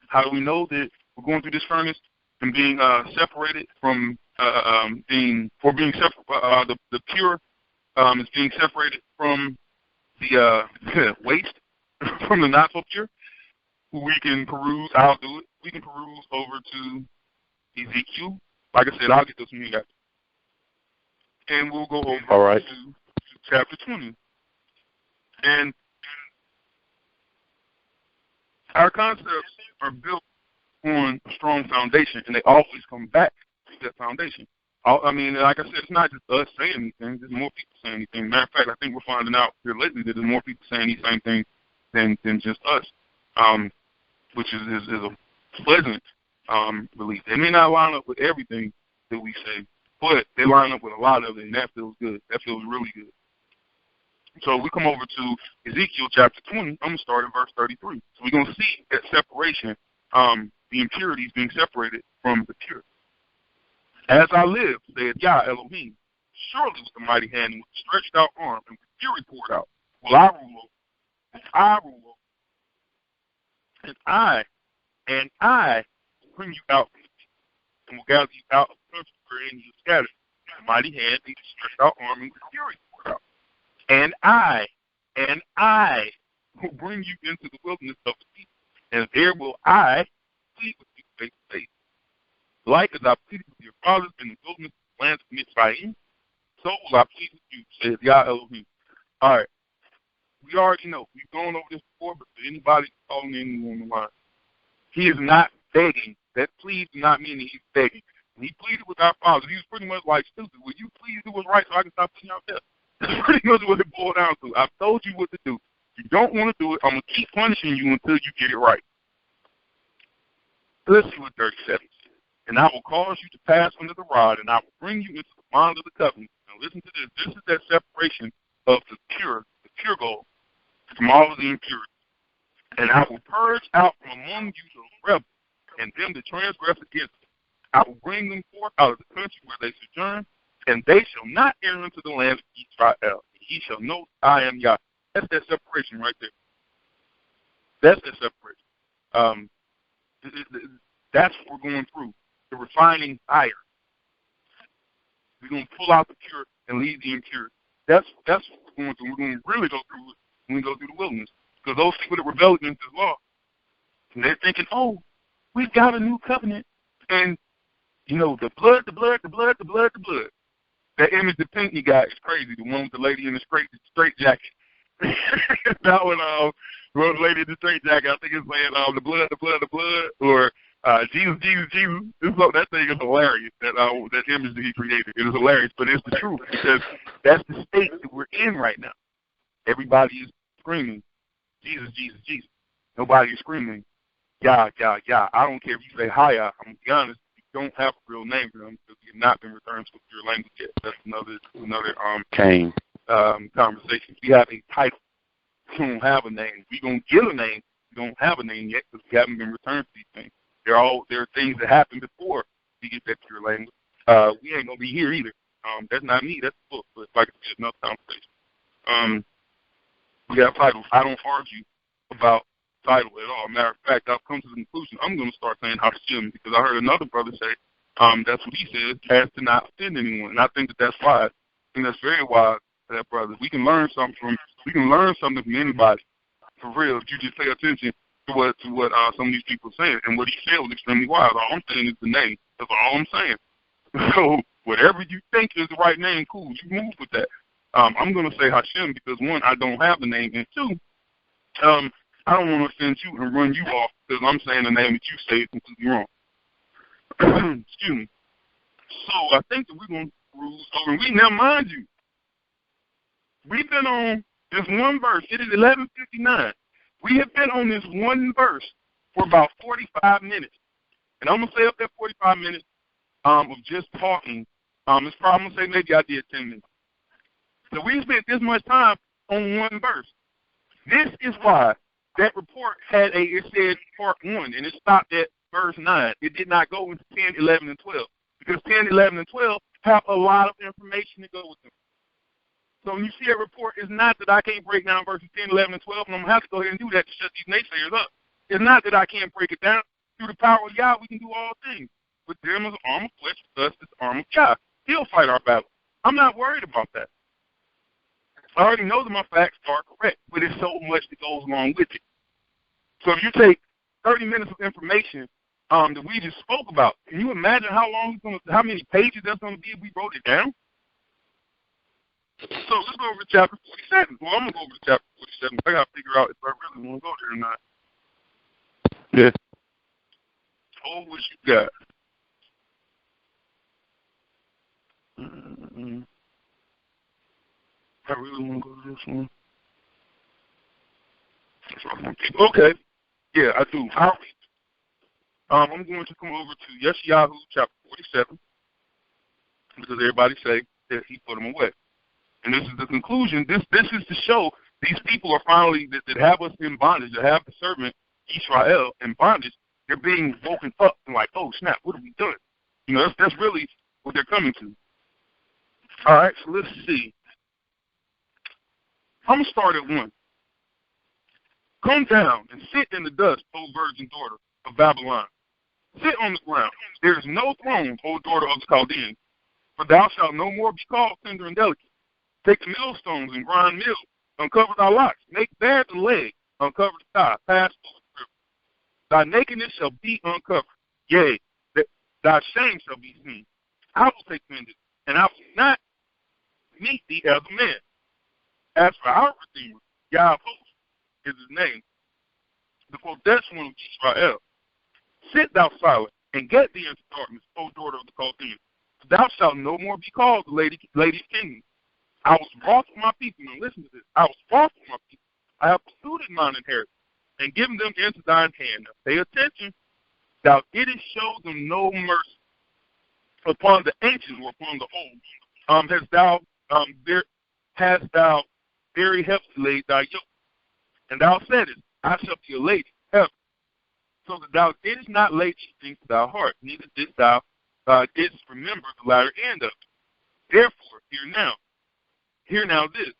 How do we know that we're going through this furnace and being separated from the pure is being separated from the waste, from the not so pure? We can peruse. I'll do it. We can peruse over to Ezekiel. Like I said, I'll get this when you got it. And we'll go over to chapter 20. And our concepts are built on a strong foundation, and they always come back to that foundation. I mean, like I said, it's not just us saying anything. There's more people saying anything. Matter of fact, I think we're finding out here lately that there's more people saying these same things than just us, which is a pleasant belief. They may not line up with everything that we say, but they line up with a lot of it, and that feels good. That feels really good. So we come over to Ezekiel chapter 20. I'm going to start at verse 33. So we're going to see that separation, the impurities being separated from the pure. As I live, said Yah Elohim, surely with the mighty hand and with the stretched out arm and with fury poured out, will I rule over. And I rule over. And I will bring you out and will gather you out of the country wherein you are scattered. The mighty hand and the stretched out arm and with fury poured out. And I will bring you into the wilderness of the people, and there will I plead with you face to face. Like as I pleaded with your fathers in the wilderness of the land of Mitzrayim, so will I plead with you, says Yah Elohim. All right. We already know. We've gone over this before, but for anybody calling in on the line, he is not begging. That plea does not mean that he's begging. When he pleaded with our fathers, he was pretty much like, stupid, will you please do what's right so I can stop putting you out there? That's pretty much what it boiled down to. I've told you what to do. If you don't want to do it, I'm going to keep punishing you until you get it right. Let's see what 37 says. And I will cause you to pass under the rod, and I will bring you into the bond of the covenant. Now listen to this. This is that separation of the pure gold, from all of the impurities. And I will purge out from among you the rebels, and them that transgress against me. I will bring them forth out of the country where they sojourn, and they shall not enter into the land of Israel. He shall know I am Yahweh. That's that separation right there. That's that separation. That's what we're going through. The refining fire. We're going to pull out the pure and leave the impure. That's what we're going through. We're going to really go through it when we go through the wilderness. Because those people that rebel against His law, and they're thinking, oh, we've got a new covenant. And, you know, the blood. That image the Pinckney guy is crazy. The one with the lady in the straight jacket. That one, the lady in the straight jacket, I think it's saying the blood, or Jesus. That thing is hilarious. That image that he created, it is hilarious, but it's the truth because that's the state that we're in right now. Everybody is screaming, Jesus. Nobody is screaming, Yah. I don't care if you say Hiya. I'm gonna be honest, you don't have a real name for them because you have not been returned to your language yet. That's another conversation. We have a title. We don't have a name. We're gonna get a name. We don't have a name yet because we haven't been returned to these things. There are things that happened before we get that pure language. We ain't gonna be here either. That's not me. That's the book. But like I said, another conversation. We have titles. I don't argue about title at all. Matter of fact, I've come to the conclusion I'm going to start saying Hashem because I heard another brother say that's what he says, has to not offend anyone. And I think that's wise. I think that's very wise for that brother. We can learn something from anybody. For real, if you just pay attention to what some of these people are saying. And what he said was extremely wise. All I'm saying is the name. That's all I'm saying. So whatever you think is the right name, cool, you move with that. I'm going to say Hashem because, one, I don't have the name, and two, I don't want to offend you and run you off because I'm saying the name that you say is completely wrong. Excuse me. So I think that we're going to cruise over. Now, mind you, we've been on this one verse. It is 11:59. We have been on this one verse for about 45 minutes. And I'm going to say up there 45 minutes of just talking. It's probably going to say maybe I did 10 minutes. So we spent this much time on one verse. This is why that report it said part 1, and it stopped at verse 9. It did not go into 10, 11, and 12, because 10, 11, and 12 have a lot of information to go with them. So when you see a report, it's not that I can't break down verses 10, 11, and 12, and I'm going to have to go ahead and do that to shut these naysayers up. It's not that I can't break it down. Through the power of Yah, we can do all things. With them as arm of flesh, with us as arm of Yah. He'll fight our battle. I'm not worried about that. I already know that my facts are correct, but there's so much that goes along with it. So if you take 30 minutes of information that we just spoke about, can you imagine how many pages that's going to be if we wrote it down? So let's go over to chapter 47. Well, I'm going to go over to chapter 47. I got to figure out if I really want to go there or not. Yeah. Oh, what you got? I really want to go to this one. Okay. Yeah, I do. I'll read. I'm going to come over to Yeshayahu chapter 47 because everybody say that he put them away. And this is the conclusion. This is to show these people are finally, that have us in bondage, that have the servant Israel in bondage, they're being woken up and like, oh, snap, what have we done? You know, that's really what they're coming to. All right, so let's see. I'm going to start at 1. Come down and sit in the dust, O virgin daughter of Babylon. Sit on the ground. There is no throne, O daughter of the Chaldeans, for thou shalt no more be called tender and delicate. Take the millstones and grind meal. Uncover thy locks. Make bare the leg. Uncover the thigh. Pass over the river. Thy nakedness shall be uncovered. Yea, thy shame shall be seen. I will take vengeance, and I will not meet thee as a man. As for our Redeemer, Yah of hosts is his name, the Kodesh one of Israel. Sit thou silent, and get thee into darkness, O daughter of the Chaldeans. Thou shalt no more be called the lady of kingdoms. I was wroth with my people. Now listen to this. I was wroth with my people. I have polluted mine inheritance, and given them into thine hand. Now pay attention. Thou didst show them no mercy upon the ancients or upon the old. Hast thou very heavily laid thy yoke? And thou saidest, I shall be a lady, heaven. So that thou didst not lay these things to thy heart, neither didst thou didst remember the latter end of it. Therefore, hear now this,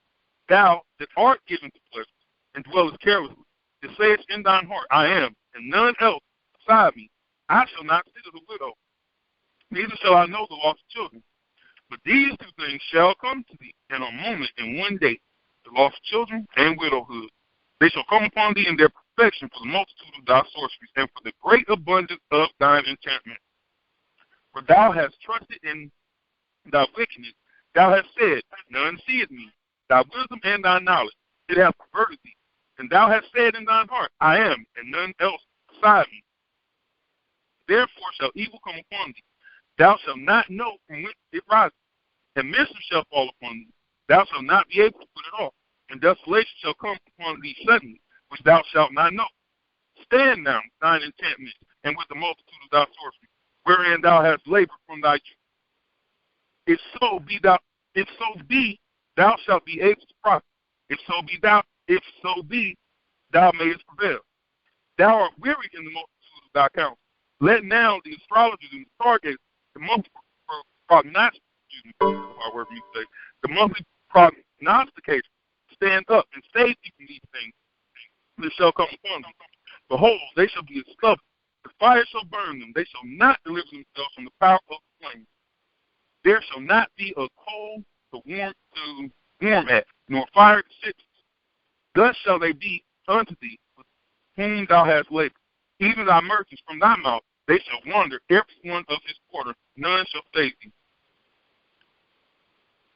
thou that art given to pleasure, and dwellest carelessly, that sayest in thine heart, I am, and none else beside me, I shall not sit as a widow, neither shall I know the loss of children. But these two things shall come to thee in a moment, in one day, the loss of children and widowhood. They shall come upon thee in their perfection for the multitude of thy sorceries, and for the great abundance of thine enchantment. For thou hast trusted in thy wickedness, thou hast said, none seeth me. Thy wisdom and thy knowledge, it hath perverted thee. And thou hast said in thine heart, I am, and none else beside me. Therefore shall evil come upon thee. Thou shalt not know from whence it riseth, and mischief shall fall upon thee. Thou shalt not be able to put it off, and desolation shall come upon thee suddenly, which thou shalt not know. Stand now, thine enchantment, and with the multitude of thy sorcery, wherein thou hast labored from thy youth. If so be, thou shalt be able to prosper. If so be, thou mayest prevail. Thou art weary in the multitude of thy counsel. Let now the astrologers and the stargazers, the monthly prognosticators, stand up and save thee from these things that shall come upon them. Behold, they shall be as stubble. The fire shall burn them. They shall not deliver themselves from the power of the flames. There shall not be a coal to warm at, nor fire to sit. Thus shall they be unto thee, with whom thou hast labored. Even thy merchants from thy mouth, they shall wander, every one of his quarter. None shall save thee.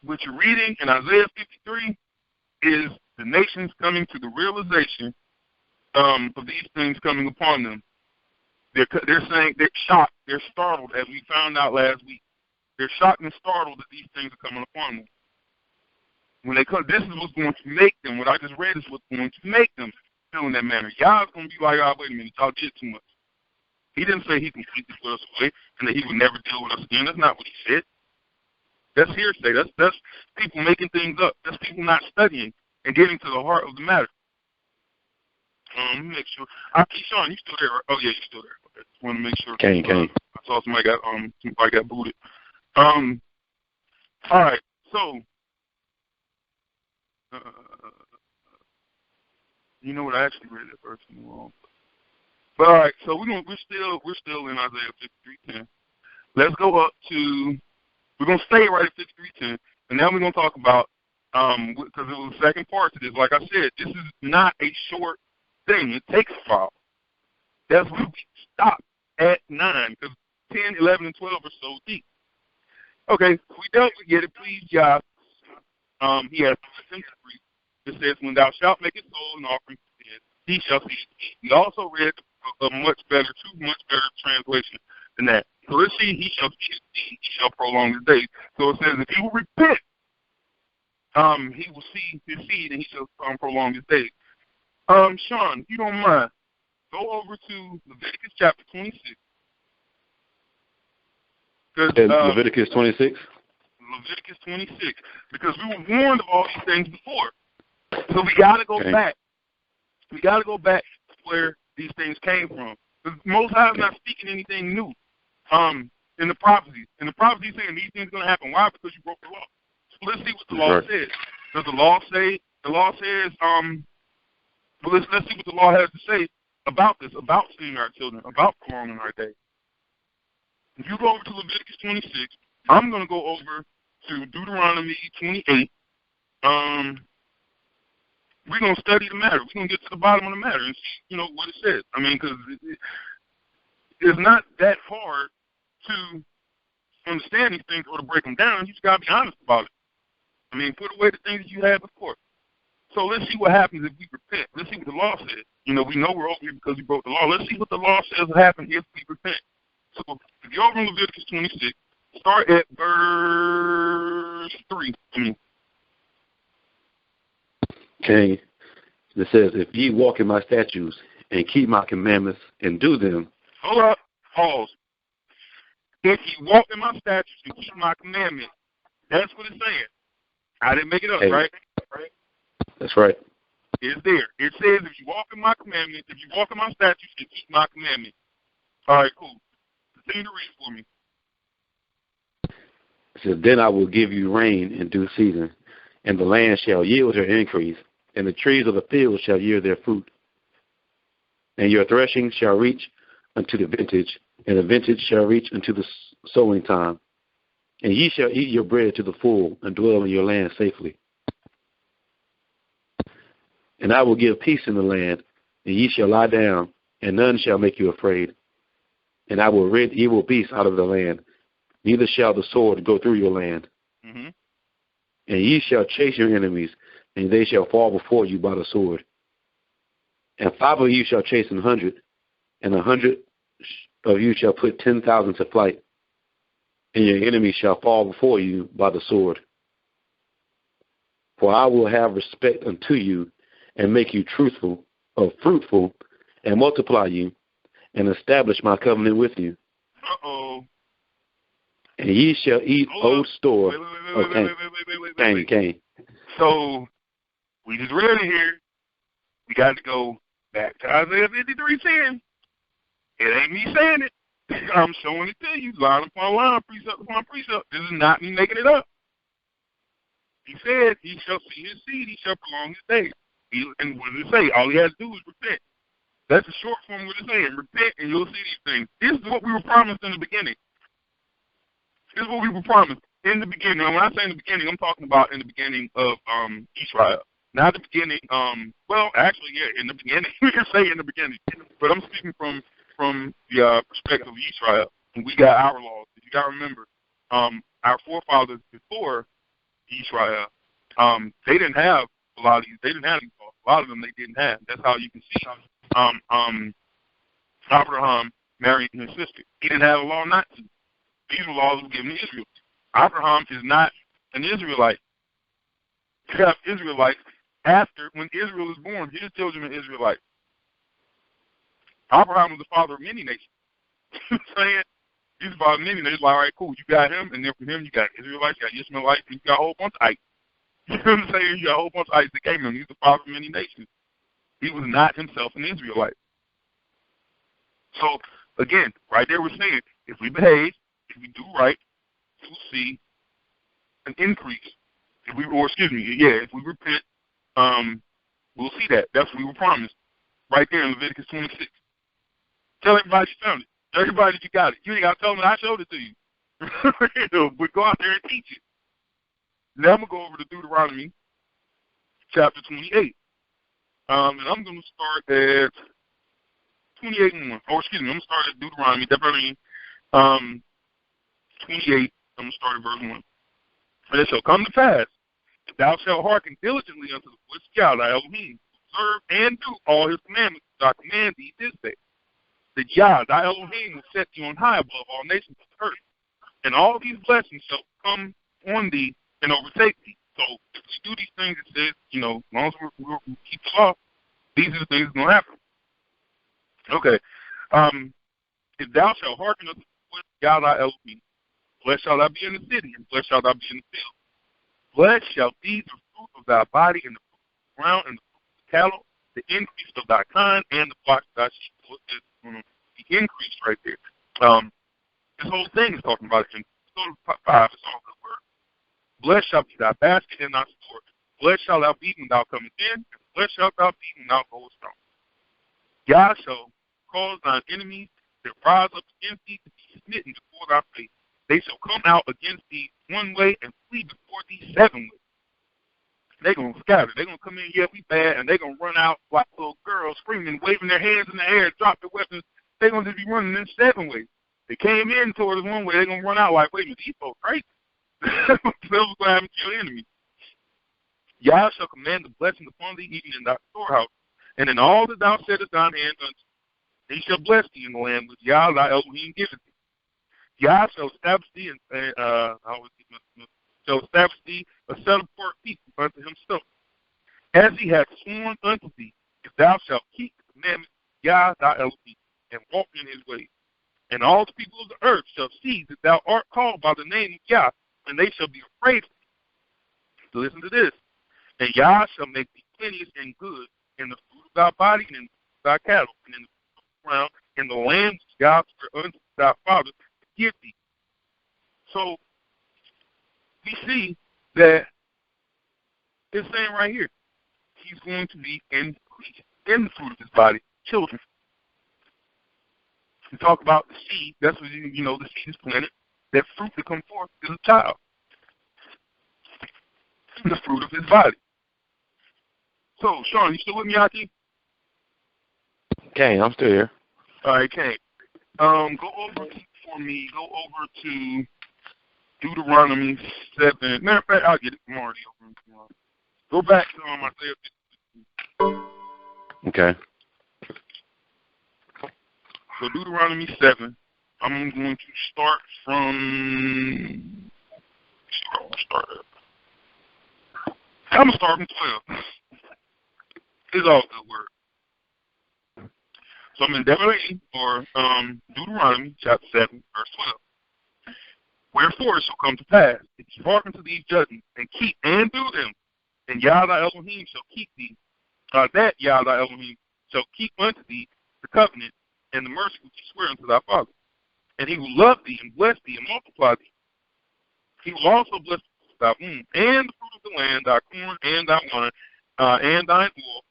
What you're reading in Isaiah 53 is the nations coming to the realization of these things coming upon them. They're saying they're shocked, they're startled, as we found out last week. They're shocked and startled that these things are coming upon them. When they come, this is what's going to make them. What I just read is what's going to make them feel in that manner. Y'all's going to be like, wait a minute, y'all did too much. He didn't say he completely put us away and that he would never deal with us again. That's not what he said. That's hearsay. That's people making things up. That's people not studying and getting to the heart of the matter. Let me make sure. Sean, you still there? Right? Oh yeah, you're still there. Okay. Just want to make sure. Can. I saw somebody got booted. All right. So, you know what? I actually read that verse wrong. But all right. So we're still in Isaiah 53:10. Let's go up to. We're gonna stay right at 53:10, and now we're gonna talk about because it was the second part to this. Like I said, this is not a short thing. It takes a while. That's why we stop at 9, because 10, 11, and 12 are so deep. Okay, we don't forget it. Please, Yah. He has 10 It says, when thou shalt make a soul an offering to sin, he shall see it. We also read two much better translation than that. So let's see, he shall see his seed, he shall prolong his days. So it says, if he will repent, he will see his seed and he shall prolong his days. Sean, if you don't mind, go over to Leviticus chapter 26. Leviticus 26? Leviticus 26. Because we were warned of all these things before. So we got to go back. We got to go back to where these things came from. The Most High is not speaking anything new in the prophecies. In the prophecies saying these things are going to happen. Why? Because you broke the law. So let's see what the law says. Does the law say, let's see what the law has to say about this, about seeing our children, about prolonging our day. If you go over to Leviticus 26, I'm going to go over to Deuteronomy 28. We're going to study the matter. We're going to get to the bottom of the matter and see, what it says. I mean, because it's not that hard to understand these things or to break them down. You just got to be honest about it. I mean, put away the things that you had before. So let's see what happens if we repent. Let's see what the law says. We know we're over here because we broke the law. Let's see what the law says will happen if we repent. So if you're over in Leviticus 26, start at verse 3. Okay. It says, if ye walk in my statutes and keep my commandments and do them. Hold up. Pause. If ye walk in my statutes and keep my commandments, that's what it's saying. I didn't make it up, right? That's right. It's there. It says, if you walk in my commandments, if you walk in my statutes and keep my commandments. All right, cool. Continue to read for me. It says, then I will give you rain in due season, and the land shall yield her increase, and the trees of the field shall yield their fruit. And your threshing shall reach unto the vintage, and the vintage shall reach unto the sowing time. And ye shall eat your bread to the full, and dwell in your land safely. And I will give peace in the land, and ye shall lie down, and none shall make you afraid. And I will rid evil beasts out of the land, neither shall the sword go through your land. Mm-hmm. And ye shall chase your enemies, and they shall fall before you by the sword. And 5 of you shall chase 100, and 100 of you shall put 10,000 to flight, and your enemies shall fall before you by the sword. For I will have respect unto you, and make you fruitful, and multiply you, and establish my covenant with you. Uh-oh. And ye shall eat old store of Cain. So, we just read it here. We got to go back to Isaiah 53:10. It ain't me saying it. I'm showing it to you, line upon line, precept upon precept. This is not me making it up. He said, he shall see his seed, he shall prolong his days. And what does it say? All he has to do is repent. That's the short form of what it's saying. Repent and you'll see these things. This is what we were promised in the beginning. This is what we were promised in the beginning. Now, when I say in the beginning, I'm talking about in the beginning of Israel. Not the beginning, well, actually, yeah, in the beginning. We can say in the beginning. But I'm speaking from the perspective of Israel. And we got our laws. You got to remember, our forefathers before Israel, they didn't have a lot of these. They didn't have these laws. A lot of them they didn't have. That's how you can see Abraham marrying his sister. He didn't have a law not to. These were laws were given to Israel. Abraham is not an Israelite. You have Israelites after, when Israel is born, his children are Israelites. Abraham was the father of many nations. You know what I'm saying? He's the father of many nations. Like, all right, cool, you got him, and then from him you got Israelites, you got Ishmaelites, and you got a whole bunch of ites. You know what I'm saying? You got a whole bunch of ites that came to him. He's the father of many nations. He was not himself an Israelite. So, again, right there we're saying, if we behave, if we do right, we'll see an increase. If we repent, we'll see that. That's what we were promised. Right there in Leviticus 26. Tell everybody you found it. Tell everybody that you got it. You ain't got to tell them that I showed it to you. But go out there and teach it. Now I'm going to go over to Deuteronomy chapter 28. And I'm going to start at 28 and 1. Or excuse me, I'm going to start at Deuteronomy 28. I'm going to start at verse 1. And it shall come to pass, if thou shalt hearken diligently unto the voice of Yahweh thy Elohim, observe and do all his commandments which I command thee this day, that Yahweh thy Elohim will set thee on high above all nations of the earth, and all these blessings shall come on thee and overtake thee. So if we do these things, it says, as long as we keep the law, these are the things that are going to happen. Okay. If thou shalt hearken unto the voice of Yahweh thy Elohim, blessed shall thou be in the city, and blessed shall thou be in the field. Blessed shall be the fruit of thy body, and the fruit of the ground, and the fruit of the cattle, the increase of thy kind, and the flocks of thy sheep. So it's going to be increased right there. This whole thing is talking about it. Go to 5, it's all good word. Blessed shall be thy basket and thy store. Blessed shall thou be when thou comest in, and blessed shalt thou be when thou goest out. Yah shall cause thine enemies that rise up against thee to be smitten before thy face. They shall come out against thee one way and flee before thee 7 ways. They're going to scatter. They're going to come in, yeah, we bad, and they're going to run out like little girls screaming, waving their hands in the air, drop their weapons. They're going to just be running in 7 ways. They came in towards us one way, they're going to run out like, wait a minute, these folks crazy. That's what's going to happen to your enemy. Yah shall command the blessing upon thee even in thy storehouse, and in all that thou settest thine hand unto. He shall bless thee in the land which Yah thy Elohim giveth thee. Yah shall establish thee shall establish thee a set apart people unto himself, as he hath sworn unto thee, if thou shalt keep the commandments of Yah thy Elohim, and walk in his ways. And all the people of the earth shall see that thou art called by the name of Yah, and they shall be afraid of thee. So listen to this. And Yah shall make thee plenteous and good in the fruit of thy body, and in thy cattle, and in the fruit of the ground, in the land which Yah sware unto thy fathers to give thee. So we see that it's saying right here, he's going to be increased in the fruit of his body, children. We talk about the seed. That's what, the seed is planted. That fruit that comes forth is a child. The fruit of his body. So, Sean, you still with me, Aki? Okay, I'm still here. All right, Kane. Go over to Deuteronomy 7. Matter of fact, I'll get it from already over. Go back to Isaiah 52. Okay. So Deuteronomy 7. I'm going to start from. I'm going to start from 12. It's all good word. So I'm in Deuteronomy chapter 7, verse 12. Wherefore it shall come to pass, if you hearken to these judgments, and keep and do them, and Yah thy Elohim shall keep thee, that Yah thy Elohim shall keep unto thee the covenant and the mercy which he sware unto thy father. And he will love thee and bless thee and multiply thee. He will also bless thy womb and the fruit of the land, thy corn and thy wine, and thine oil,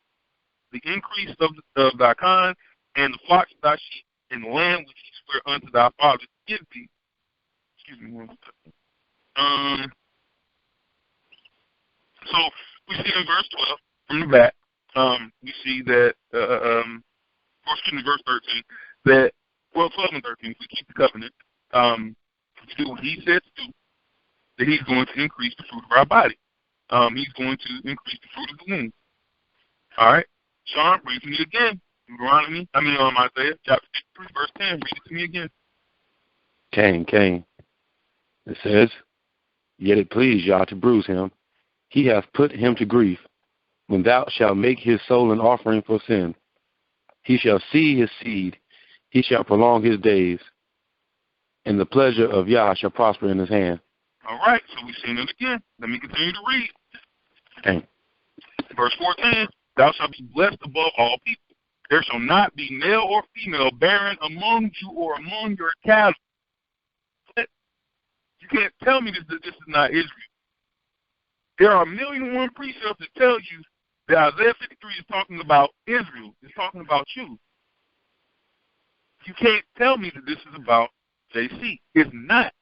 the increase of thy kind, and the flocks of thy sheep, in the land which he sware unto thy father to give thee. Excuse me one second. So we see in verse 12 from the back, we see that, verse 13, that, 12 and 13, if we keep the covenant, to do what he said to do, that he's going to increase the fruit of our body. He's going to increase the fruit of the womb. All right? Sean, read to me again. Isaiah chapter 53, verse 10. Read it to me again. Cain. It says, yet it pleased Yah to bruise him. He hath put him to grief. When thou shalt make his soul an offering for sin, he shall see his seed. He shall prolong his days, and the pleasure of Yah shall prosper in his hand. All right, so we've seen it again. Let me continue to read. Okay. Verse 14, thou shalt be blessed above all people. There shall not be male or female barren among you or among your cattle. You can't tell me that this is not Israel. There are 1,000,001 precepts that tell you that Isaiah 53 is talking about Israel. It's talking about you. You can't tell me that this is about JC. It's not.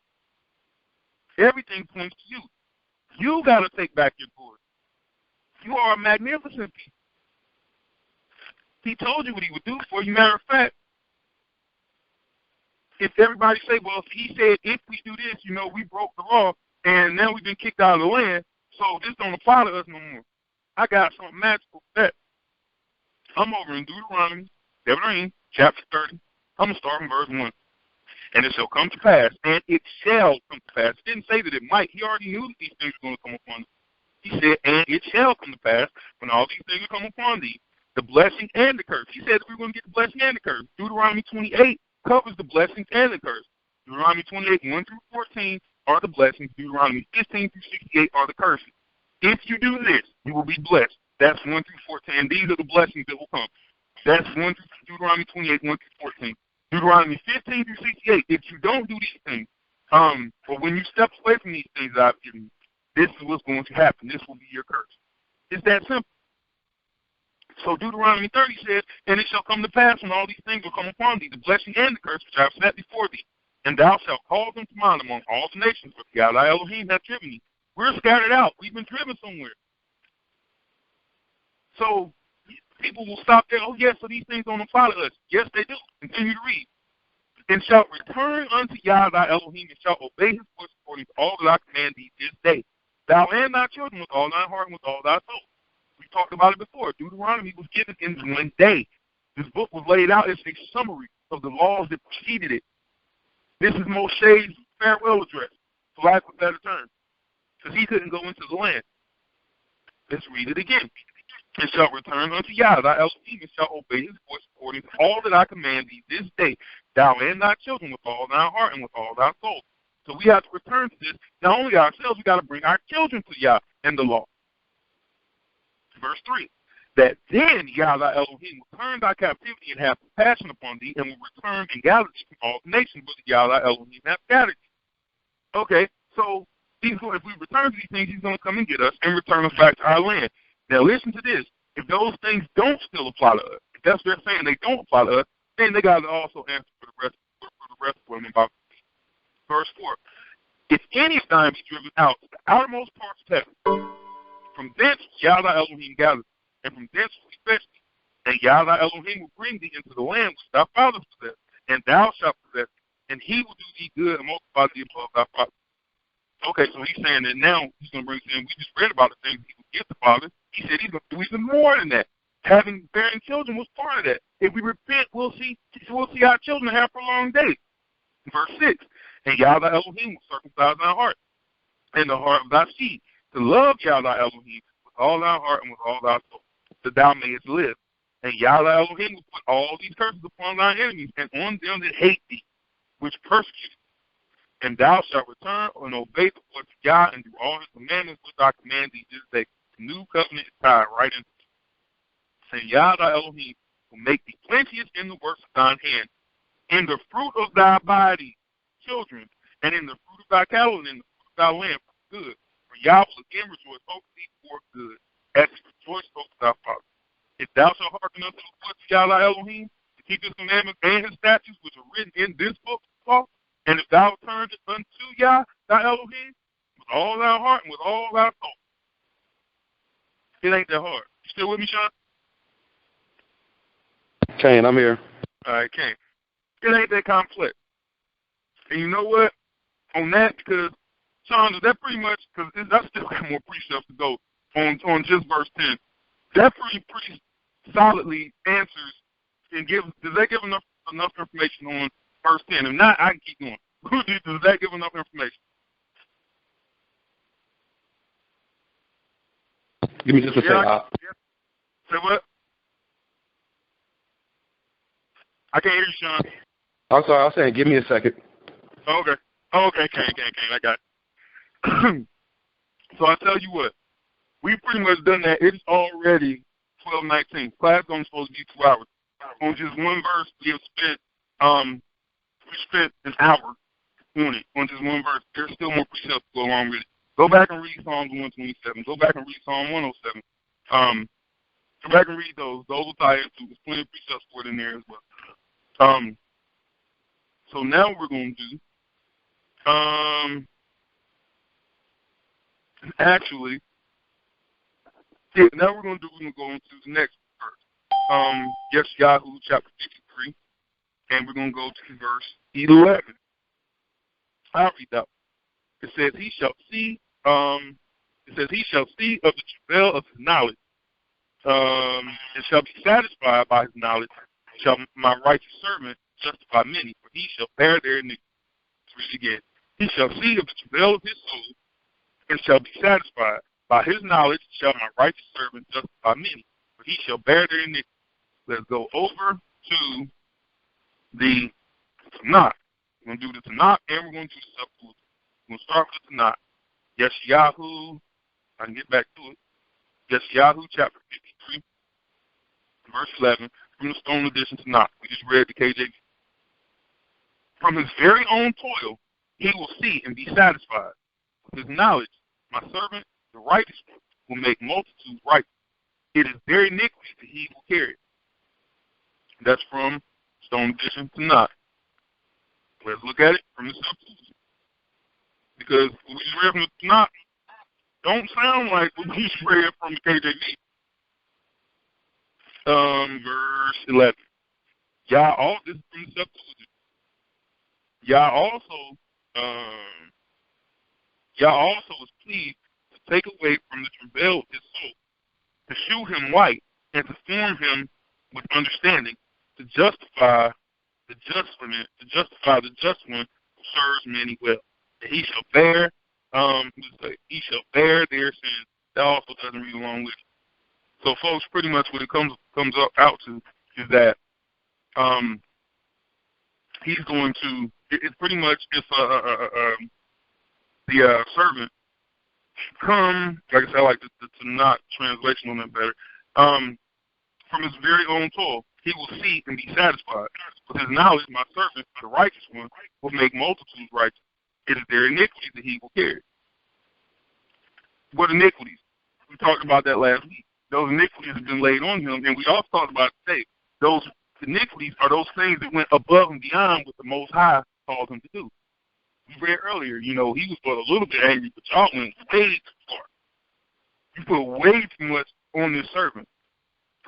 Everything points to you. You got to take back your glory. You are a magnificent people. He told you what he would do for you. Matter of fact, if everybody say, well, he said if we do this, we broke the law, and now we've been kicked out of the land, so this don't apply to us no more. I got something magical for that. I'm over in Deuteronomy 17, chapter 30. I'm going to start from verse 1. And it shall come to pass, and it shall come to pass. He didn't say that it might. He already knew that these things were going to come upon him. He said, and it shall come to pass, when all these things will come upon thee, the blessing and the curse. He said that we're going to get the blessing and the curse. Deuteronomy 28 covers the blessings and the curse. Deuteronomy 28, 1 through 14 are the blessings. Deuteronomy 15 through 68 are the curses. If you do this, you will be blessed. That's 1 through 14. These are the blessings that will come. That's Deuteronomy 28, 1 through 14. Deuteronomy 15 through 68, if you don't do these things, or when you step away from these things I've given you, this is what's going to happen. This will be your curse. It's that simple. So Deuteronomy 30 says, and it shall come to pass when all these things will come upon thee, the blessing and the curse which I have set before thee. And thou shalt call them to mind among all the nations, for Yah thy Elohim hath driven thee. We're scattered out. We've been driven somewhere. So people will stop there. Oh, yes, so these things don't apply to us. Yes, they do. Continue to read. And shalt return unto Yah thy Elohim, and shalt obey his voice according to all that I command thee this day. Thou and thy children with all thy heart and with all thy soul. We talked about it before. Deuteronomy was given in one day. This book was laid out as a summary of the laws that preceded it. This is Moshe's farewell address, for lack of a better term, because he couldn't go into the land. Let's read it again. and shall return unto Yah thy Elohim, and shall obey his voice according to all that I command thee this day, thou and thy children with all thy heart and with all thy soul. So we have to return to this. Not only ourselves, we got to bring our children to Yah and the law. Verse 3, that then Yah thy Elohim will turn thy captivity and have compassion upon thee, and will return and gather thee from all nations, which Yah thy Elohim hath scattered thee. Okay, so if we return to these things, he's going to come and get us and return us back to our land. Now listen to this. If those things don't still apply to us, if that's what they're saying they don't apply to us, then they got to also answer for the rest of them about verse 4. If any of thine be driven out to the outermost parts of heaven, from thence Yah thy Elohim gathered, and from thence will he fetch thee. And Yah thy Elohim will bring thee into the land which thy fathers possessed, and thou shalt possess it, and he will do thee good and multiply thee above thy fathers. Okay, so he's saying that now he's going to bring in, we just read about the things he would give the Father. He said he's going to do even more than that. Bearing children was part of that. If we repent, we'll see our children have prolonged days. Verse 6, and Yah thy Elohim will circumcise thy heart, and the heart of thy seed, to love Yah thy Elohim with all thy heart and with all thy soul, that thou mayest live. And Yah thy Elohim will put all these curses upon thine enemies, and on them that hate thee, which persecute thee. And thou shalt return and obey the voice of Yah, and do all his commandments which I command thee this day. The new covenant is tied right into it. And Yah thy Elohim will make thee plenteous in the works of thine hand, in the fruit of thy body, children, and in the fruit of thy cattle, and in the fruit of thy land for good. For Yah will again rejoice over thee for good, as he rejoiced over thy father. If thou shalt hearken unto the voice of Yah thy Elohim, to keep his commandments and his statutes which are written in this book of law, and if thou turn unto Yah thy Elohim with all thy heart and with all thy soul, it ain't that hard. You still with me, Sean? Kane, I'm here. All right, Kane. It ain't that complex. And you know what? On that, because, Sean, that pretty much, because I still got more precepts to go on just verse 10. That pretty solidly answers and does that give enough information on verse 10? If not, I can keep going. Does that give enough information? Give me just a second. Say what? I can't hear you, Sean. I'm sorry. I was saying, give me a second. Okay. Okay, Kane. I got it. So I tell you what. We've pretty much done that. It's already 12:19. Class only supposed to be 2 hours. On just one verse, we spent an hour on it. On just one verse. There's still more precepts to go along with it. Go back and read Psalms 127. Go back and read Psalm 107. Go back and read those. Those will tie into. There's plenty of precepts for it in there as well. So now what we're going to do, actually, now we're going to go into the next verse. Yes, Yahoo chapter 53, and we're going to go to verse 11. I'll read that one. It says, he shall see of the travail of his knowledge, and shall be satisfied by his knowledge. Shall my righteous servant justify many, for he shall bear their iniquity. Let's read again. He shall see of the travail of his soul, and shall be satisfied. By his knowledge shall my righteous servant justify many, for he shall bear their iniquity. Let's go over to the Tanakh. We're going to do the Tanakh, and we're going to do the Septuagint. We're going to start with the Tanakh. Yeshayahu, I can get back to it. Yeshayahu chapter 53, verse 11, from the Stone Edition Tanakh. We just read the KJV. From his very own toil, he will see and be satisfied. With his knowledge, my servant, the righteous one, will make multitudes right. It is their iniquity that he will carry. That's from Stone Edition Tanakh. Let's look at it from the Septuagint. Because what we just read from the Tanakh don't sound like what we just read from the KJV. Verse 11. Yah, this is from the Septuagint. Yah also was pleased to take away from the travail of his soul, to shew him white, and to form him with understanding, to justify the just one who serves many well. And he shall bear their sins. That also doesn't read along with it. So, folks, pretty much what it comes out to is that he's going to. It's pretty much if the servant come, like I said, I like the Tanakh translation on that better. From his very own toil, he will see and be satisfied. With his knowledge, my servant, the righteous one, will make multitudes righteous. It is their iniquities that he will carry. What iniquities? We talked about that last week. Those iniquities have been laid on him, and we also talked about it today. Those iniquities are those things that went above and beyond what the Most High called him to do. We read earlier, he was but a little bit angry, but y'all went way too far. You put way too much on this servant.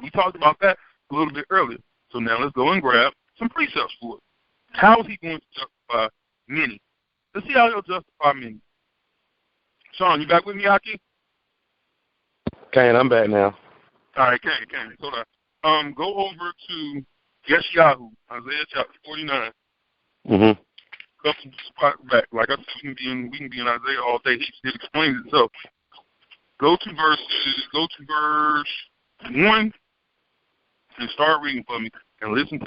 We talked about that a little bit earlier. So now let's go and grab some precepts for it. How is he going to justify many? Let's see how he'll justify many. Sean, you back with me, Aki? Kane, I'm back now. All right, Kane. Hold on. Go over to Yeshayahu, Isaiah chapter 49. Mm-hmm. Couple spots back. Like I said, we can be in Isaiah all day. It explains itself. Go to verse 1 and start reading for me, and listen for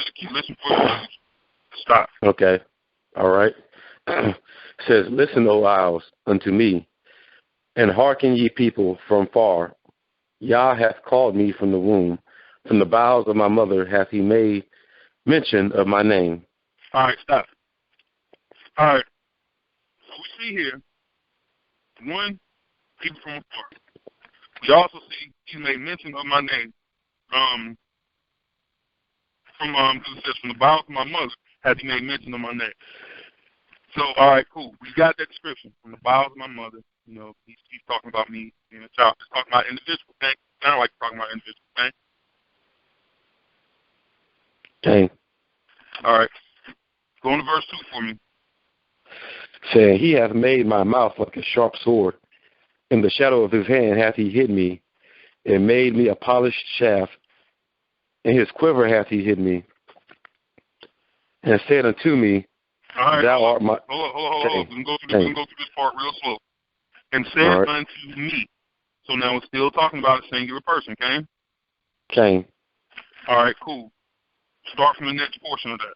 the stop. Okay. All right. It says, "Listen, O isles, unto me, and hearken, ye people from far. Yah hath called me from the womb. From the bowels of my mother hath he made mention of my name." All right, stop. All right. So we see here, one, people from afar. We also see he made mention of my name. Because it says, from the bowels of my mother hath he made mention of my name. So, all right, cool. We got that description. From the bowels of my mother, he's talking about me being a child. He's talking about individual things. Sound like talking about individual things. Okay. All right. Go on to verse 2 for me. Saying, "He hath made my mouth like a sharp sword. In the shadow of his hand hath he hid me, and made me a polished shaft. In his quiver hath he hid me, and said unto me, right, Thou art my..." Hold on. We can go through this part real slow. And said unto me. So now it's still talking about a singular person, okay? Okay. All right, cool. Start from the next portion of that.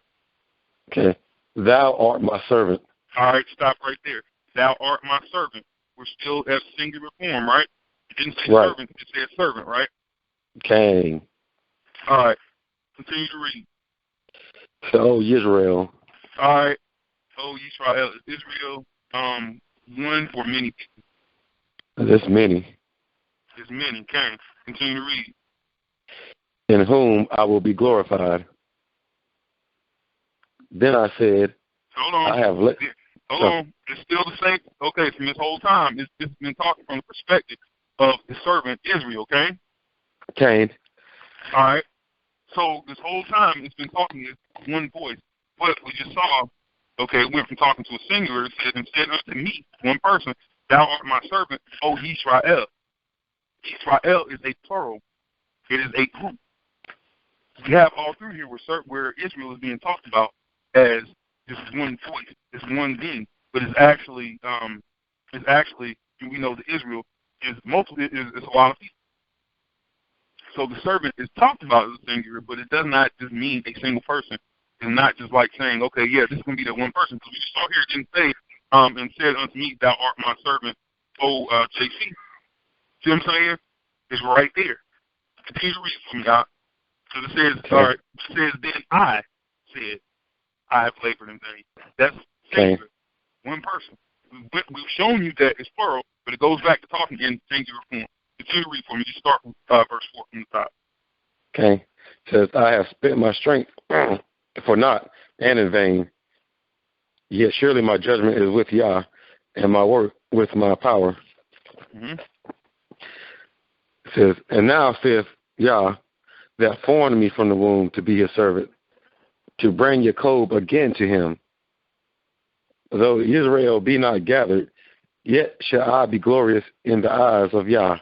Okay. "Thou art my servant." All right, stop right there. Thou art my servant. We're still at singular form, right? It didn't say servant, it said servant, right? Okay. All right. Continue to read. "So, Israel." All right. Oh, Israel. Is Israel one or many people? There's many. There's many. Okay. Continue to read. "In whom I will be glorified. Then I said, Hold on. Hold on. It's still the same. Okay, from this whole time, it's been talking from the perspective of the servant Israel, okay? Okay. All right. So this whole time, it's been talking in one voice. But we just saw, okay, it went from talking to a singular. It said, and said unto me, one person, Thou art my servant, O Yisrael. Israel is a plural. It is a group. We have all through here where Israel is being talked about as this one voice, this one being, but it's actually we know that Israel is multiple. Is a lot of people. So the servant is talked about as a singular, but it does not just mean a single person. It's not just like saying, okay, yeah, this is going to be that one person. Because we just saw here, it didn't say, and said unto me, Thou art my servant, O JC. See what I'm saying? It's right there. Continue to read for me, y'all. Because it says, all right, it says, then I said, I have labored in vain. That's singular. One person. We've shown you that it's plural, but it goes back to talking in singular form. Continue to read for me. Just start from verse 4 from the top. Okay. It says, "I have spent my strength for naught and in vain. Yet surely my judgment is with Yah, and my work with my power." Mm-hmm. It says, "And now saith Yah, that formed me from the womb to be his servant, to bring Jacob again to him. Though Israel be not gathered, yet shall I be glorious in the eyes of Yah,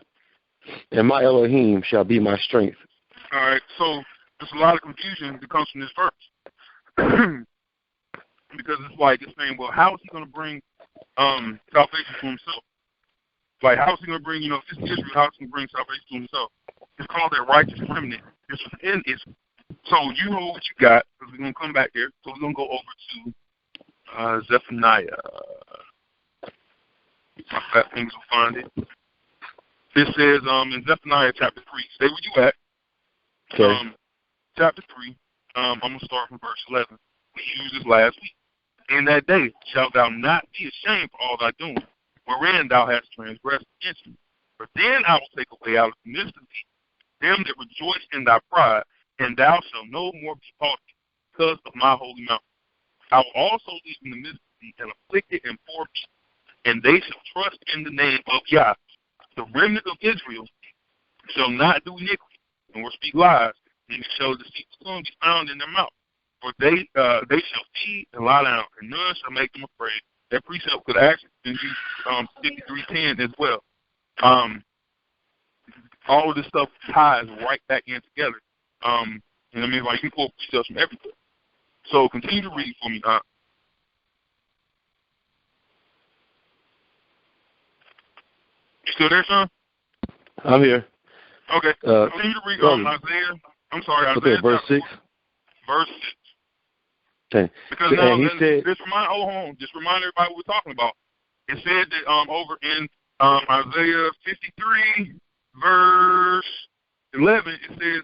and my Elohim shall be my strength." All right, so there's a lot of confusion that comes from this verse. Because it's like it's saying, well, how is he going to bring salvation to himself? Like, how is he going to bring, if it's Israel, how is he going to bring salvation to himself? It's called that righteous remnant. So you know what you got, because we're going to come back here. So we're going to go over to Zephaniah. My fat fingers will find it. It says in Zephaniah chapter 3. Stay where you at. Okay. Chapter 3. I'm going to start from verse 11. We used this last week. In that day shalt thou not be ashamed for all thy doing, wherein thou hast transgressed against me. For then I will take away out of the midst of thee them that rejoice in thy pride, and thou shalt no more be haughty because of my holy mountain. I will also leave in the midst of thee an afflicted and poor people, and they shall trust in the name of Yah. The remnant of Israel shall not do iniquity, nor speak lies, and shall deceitfully be found in their mouth. For they shall feed and lie down, and none shall make them afraid. That precept could actually be 53:10 as well. All of this stuff ties right back in together. And I mean, like, you pull precepts from everywhere. So continue to read for me, You still there, son? I'm here. Okay. Continue to read Isaiah. I'm sorry, Isaiah. Okay, verse 6. Verse 6. Okay. Because now, just remind everybody what we're talking about. It said that over in Isaiah 53, verse 11, it says,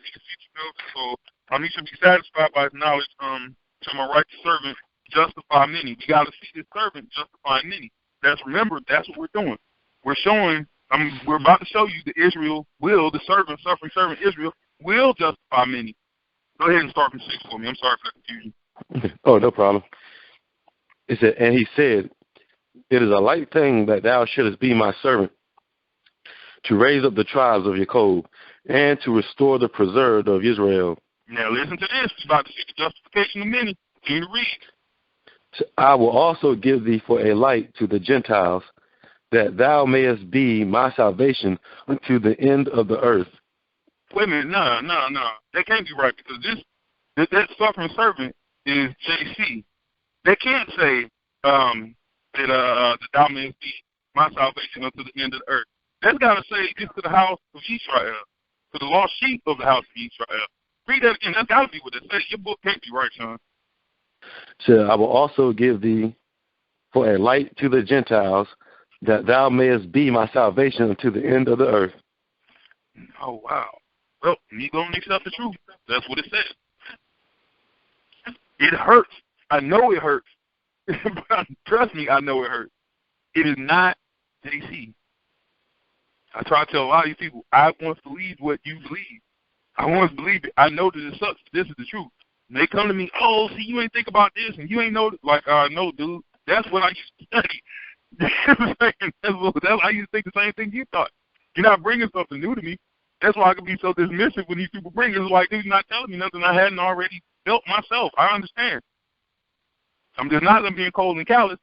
so he should be satisfied by his knowledge, to my righteous servant justify many. We got to see this servant justify many. That's what we're doing. We're showing, we're about to show you that the suffering servant Israel will justify many. Go ahead and start from 6 for me. I'm sorry for the confusion. Oh, no problem. It said, and he said, it is a light thing that thou shouldest be my servant, to raise up the tribes of Jacob, and to restore the preserved of Israel. Now listen to this. It's about to see the justification of many. Continue to read. I will also give thee for a light to the Gentiles, that thou mayest be my salvation unto the end of the earth. Wait a minute. No. That can't be right, because that suffering servant is JC. They can't say that thou mayest be my salvation unto the end of the earth. That's got to say this to the house of Israel, to the lost sheep of the house of Israel. Read that again. That's got to be what it says. Your book can't be right, Sean. So I will also give thee for a light to the Gentiles, that thou mayest be my salvation unto the end of the earth. Oh, wow. Well, you going to accept the truth. That's what it says. It hurts. I know it hurts. But trust me, I know it hurts. It is not JC. I try to tell a lot of these people, I want to believe what you believe. I want to believe it. I know that it sucks. This is the truth. And they come to me, oh, see, you ain't think about this, and you ain't know. Like, no, dude, that's what I used to study. That's I used to think the same thing you thought. You're not bringing something new to me. That's why I can be so dismissive when these people bring it. It's like, dude, you're not telling me nothing I hadn't already built myself. I understand. I'm just not being cold and callous,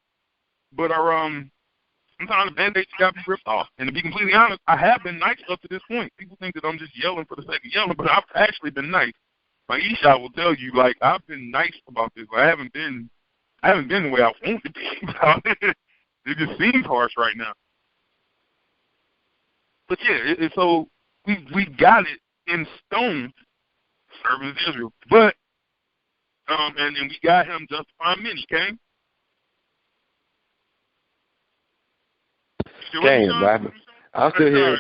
but sometimes the Band-Aids got to be ripped off. And to be completely honest, I have been nice up to this point. People think that I'm just yelling for the sake of yelling, but I've actually been nice. Like Isha will tell you, like, I've been nice about this. I haven't been the way I want to be. It just seems harsh right now. But yeah, so we got it in stone, serving Israel. But and we got him justifying many, okay? Came, I was still here.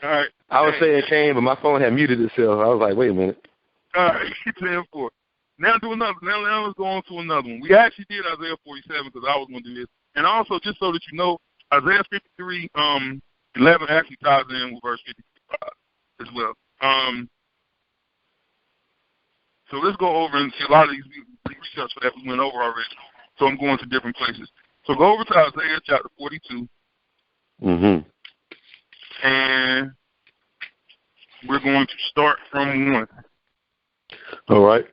All right. I was saying came, but my phone had muted itself. I was like, wait a minute. All right, 10-4. Now do another. Now let's go on to another one. We actually did Isaiah 47 because I was going to do this. And also, just so that you know, Isaiah 53, 11 actually ties in with verse 55 as well. So let's go over and see a lot of these research that we went over already. So I'm going to different places. So go over to Isaiah chapter 42. Mm-hmm. And we're going to start from 1. All right.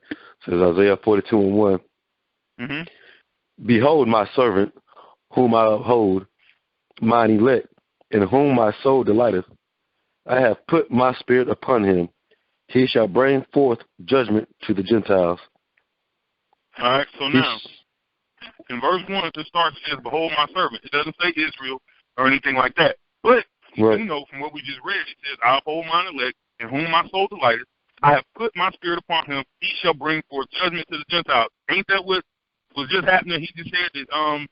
Says Isaiah 42 and 1. Mm-hmm. Behold my servant, whom I uphold, mine elect, in whom my soul delighteth. I have put my spirit upon him. He shall bring forth judgment to the Gentiles. All right, so now, in verse 1, it starts, it says, behold my servant. It doesn't say Israel or anything like that. But, you know, from what we just read, it says, I uphold mine elect, in whom my soul delighteth. I have put my spirit upon him. He shall bring forth judgment to the Gentiles. Ain't that what was just happening? He just said that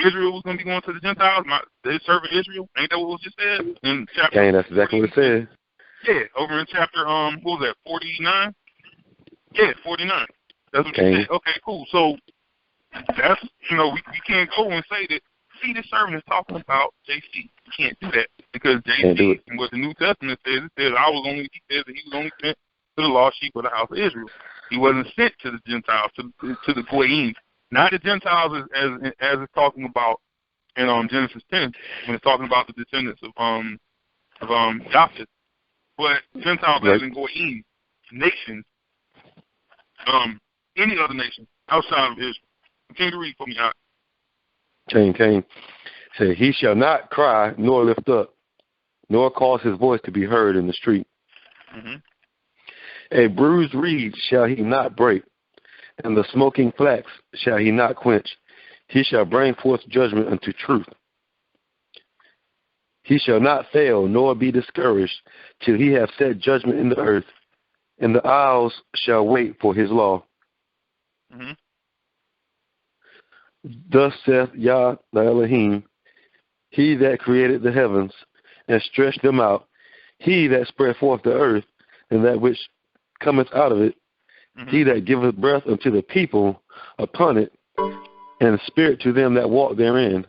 Israel was going to be going to the Gentiles, they servant Israel. Ain't that what was just said in chapter? Okay, that's exactly what it said. Yeah, over in chapter what was that, 49? Yeah, 49. That's what you said. Okay, cool. So that's, we can't go and say that, see, this servant is talking about JC. You can't do that because JC, and what the New Testament says, it says he says that he was only sent to the lost sheep of the house of Israel. He wasn't sent to the Gentiles, to the Goyim. Not the Gentiles as it's talking about in Genesis 10, when it's talking about the descendants of Japheth. But Gentiles as in Goyim, nations, any other nation outside of Israel. Continue to read for me, out. Cain said, he shall not cry nor lift up, nor cause his voice to be heard in the street. Mm-hmm. A bruised reed shall he not break, and the smoking flax shall he not quench. He shall bring forth judgment unto truth. He shall not fail nor be discouraged till he have set judgment in the earth, and the isles shall wait for his law. Mm-hmm. Thus saith Yah the Elohim, he that created the heavens and stretched them out, he that spread forth the earth and that which cometh out of it, he that giveth breath unto the people upon it, and spirit to them that walk therein.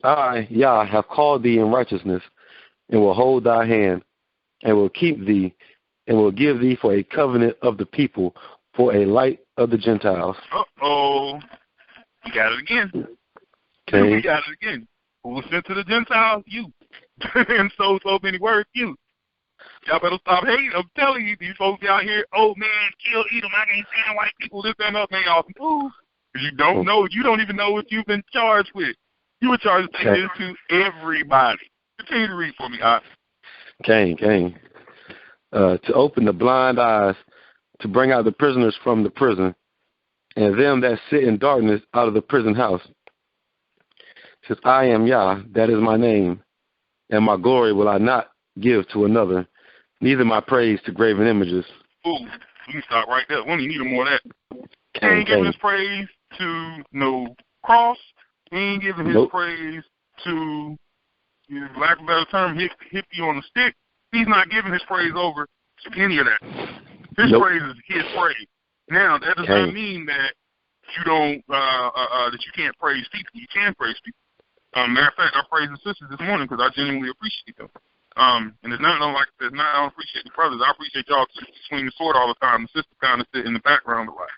I, Yah, have called thee in righteousness, and will hold thy hand, and will keep thee, and will give thee for a covenant of the people, for a light of the Gentiles. Uh-oh. You got it again. Okay. You got it again. Who was sent to the Gentiles? You. And so many words, you. Y'all better stop hating. I'm telling you, these folks out here, oh, man, kill Edom. I can't stand white people. This and that. Man, y'all some fools. Because you don't know. You don't even know what you've been charged with. You were charged to take this to everybody. Continue to read for me, Ox. Cain. To open the blind eyes, to bring out the prisoners from the prison, and them that sit in darkness out of the prison house. It says, I am Yah, that is my name, and my glory will I not give to another, neither my praise to graven images. Ooh, we can stop right there. We don't need more of that. He ain't giving his praise to no cross. He ain't giving his praise to, lack of a better term, hit you on the stick. He's not giving his praise over to any of that. His praise is his praise. Now, that does not mean that you don't, that you can't praise people. You can praise people. Matter of fact, I praised the sisters this morning because I genuinely appreciate them. And it's not like I don't appreciate the brothers. I appreciate y'all swing the sword all the time. The sisters kind of sit in the background a lot.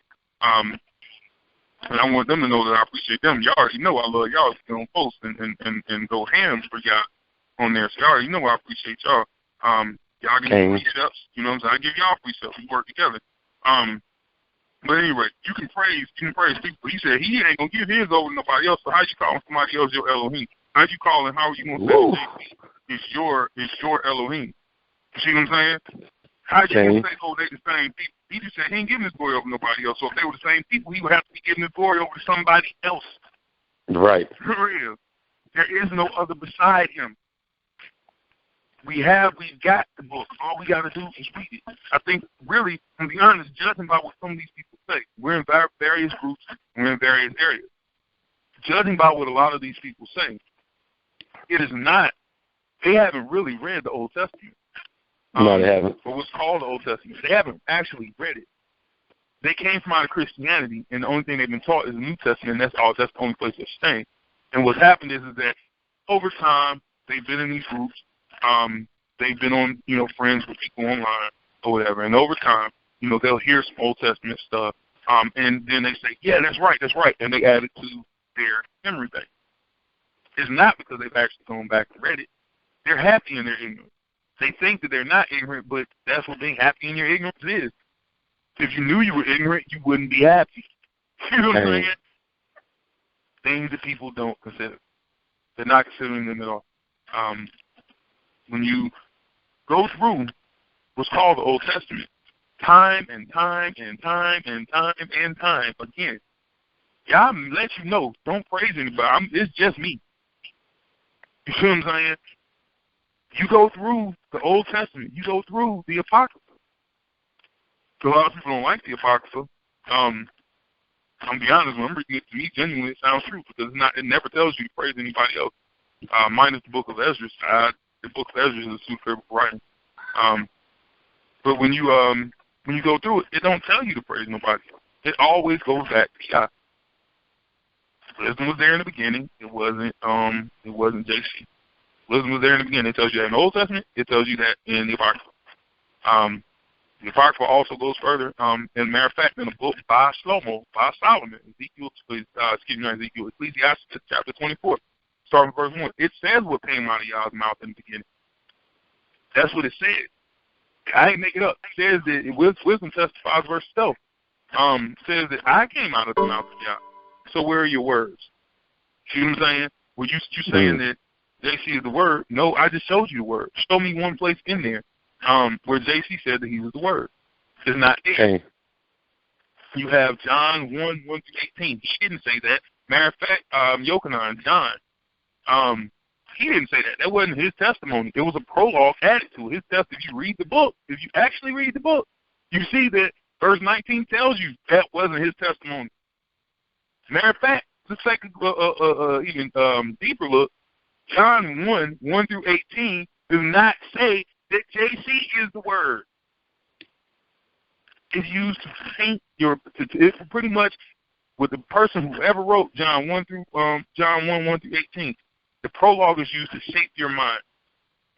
And I want them to know that I appreciate them. Y'all already know I love y'all. You know, post and go ham for y'all on there. So y'all already know I appreciate y'all. Y'all give me precepts. You know what I'm saying? I give y'all precepts. We work together. But anyway, you can praise people. He said he ain't gonna give his over to nobody else. So how you calling somebody else your Elohim? How you calling? How are you gonna say it's your Elohim? You see what I'm saying? How you gonna say, oh, they the same people? He just said he ain't giving his glory over to nobody else. So if they were the same people, he would have to be giving his glory over to somebody else. Right. For real. There is no other beside him. We've got the book. All we got to do is read it. I think, really, to be honest, judging by what some of these people say, we're in various groups, we're in various areas. Judging by what a lot of these people say, it is not, they haven't really read the Old Testament. No, they haven't. Or what's called the Old Testament. They haven't actually read it. They came from out of Christianity, and the only thing they've been taught is the New Testament, and that's the only place they're staying. And what's happened is that over time, they've been in these groups. They've been on, friends with people online or whatever. And over time, they'll hear some Old Testament stuff. And then they say, yeah, that's right. And they add it to their memory bank. It's not because they've actually gone back and read it. They're happy in their ignorance. They think that they're not ignorant, but that's what being happy in your ignorance is. If you knew you were ignorant, you wouldn't be happy. You know what I'm saying? Things that people don't consider. They're not considering them at all. When you go through what's called the Old Testament, time and time again, y'all let you know, don't praise anybody. It's just me. You see what I'm saying? You go through the Old Testament. You go through the Apocrypha. So a lot of people don't like the Apocrypha. I'll be honest, when I'm reading it, to me, genuinely, it sounds true because it never tells you to praise anybody else, minus the book of Ezra. The book of Ezra is a super book writing. But when you go through it, it don't tell you to praise nobody else. It always goes back to God. Wisdom was there in the beginning. It wasn't JC. Wisdom was there in the beginning. It tells you that in the Old Testament. It tells you that in the Apocrypha. The Apocrypha also goes further. As a matter of fact, in a book by Solomon, Ecclesiastes chapter 24, starting with verse 1, it says what came out of y'all's mouth in the beginning. That's what it says. I ain't make it up. It says that wisdom testifies verse itself. Says that I came out of the mouth of y'all. So where are your words? See what I'm saying? Were you saying that JC is the word? No, I just showed you the word. Show me one place in there where JC said that he was the word. It's not there. Okay. You have John 1:1-18. He didn't say that. Matter of fact, Yochanan, John, he didn't say that. That wasn't his testimony. It was a prologue added to his testimony. If you read the book, if you actually read the book, you see that verse 19 tells you that wasn't his testimony. Matter of fact, let's take even deeper look. John 1:1-18 does not say that JC is the word. It's used to paint it's pretty much with the person who ever wrote John 1:1-18. The prologue is used to shape your mind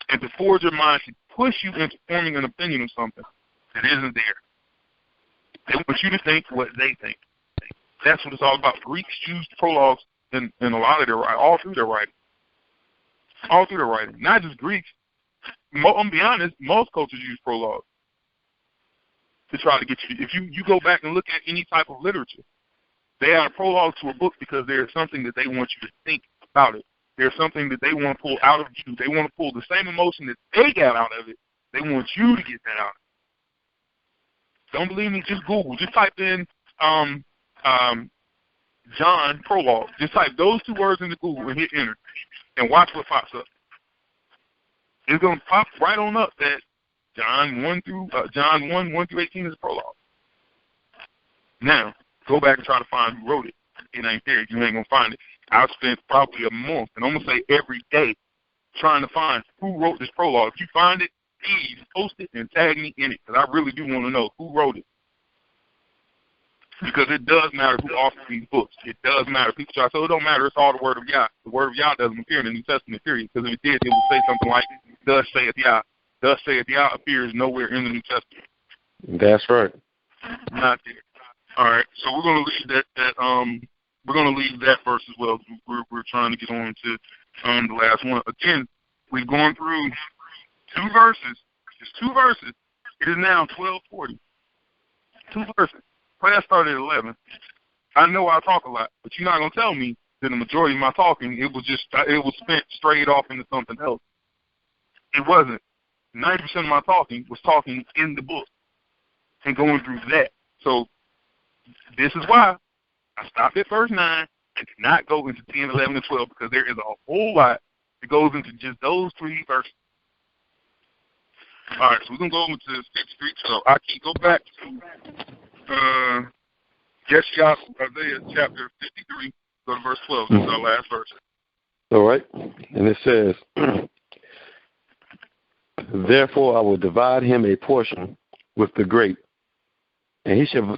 and to forge your mind to push you into forming an opinion of something that isn't there. They want you to think what they think. That's what it's all about. Greeks used prologues in a lot of their writing, all through their writing. All through their writing. Not just Greeks. I'm going to be honest, most cultures use prologues to try to get you. If you go back and look at any type of literature, they add a prologue to a book because there's something that they want you to think about it. There's something that they want to pull out of you. They want to pull the same emotion that they got out of it. They want you to get that out. Don't believe me? Just Google. Just type in John prologue. Just type those two words into Google and hit enter, and watch what pops up. It's going to pop right on up that John 1:1-18 is a prologue. Now, go back and try to find who wrote it. It ain't there. You ain't going to find it. I spent probably a month, and I'm going to say every day, trying to find who wrote this prologue. If you find it, please post it and tag me in it, because I really do want to know who wrote it. Because it does matter who authored these books. It does matter. People try to say, it don't matter, it's all the word of Yah. The word of Yah doesn't appear in the New Testament, period. Because if it did, it would say something like, thus saith Yah. Thus saith Yah appears nowhere in the New Testament. That's right. Not there. All right, so we're going to leave we're going to leave that verse as well. We're trying to get on to the last one. Again, we've gone through two verses. Just two verses. It is now 12:40. Two verses. Class started at 11. I know I talk a lot, but you're not going to tell me that the majority of my talking, it was spent straight off into something else. It wasn't. 90% of my talking was talking in the book and going through that. So this is why I stopped at verse 9 and did not go into 10, 11, and 12, because there is a whole lot that goes into just those three verses. All right, so we're going to go over to 63:12. I can go back to Isaiah chapter 53, go to verse 12. This is our last verse. All right, and it says, therefore I will divide him a portion with the great, and he shall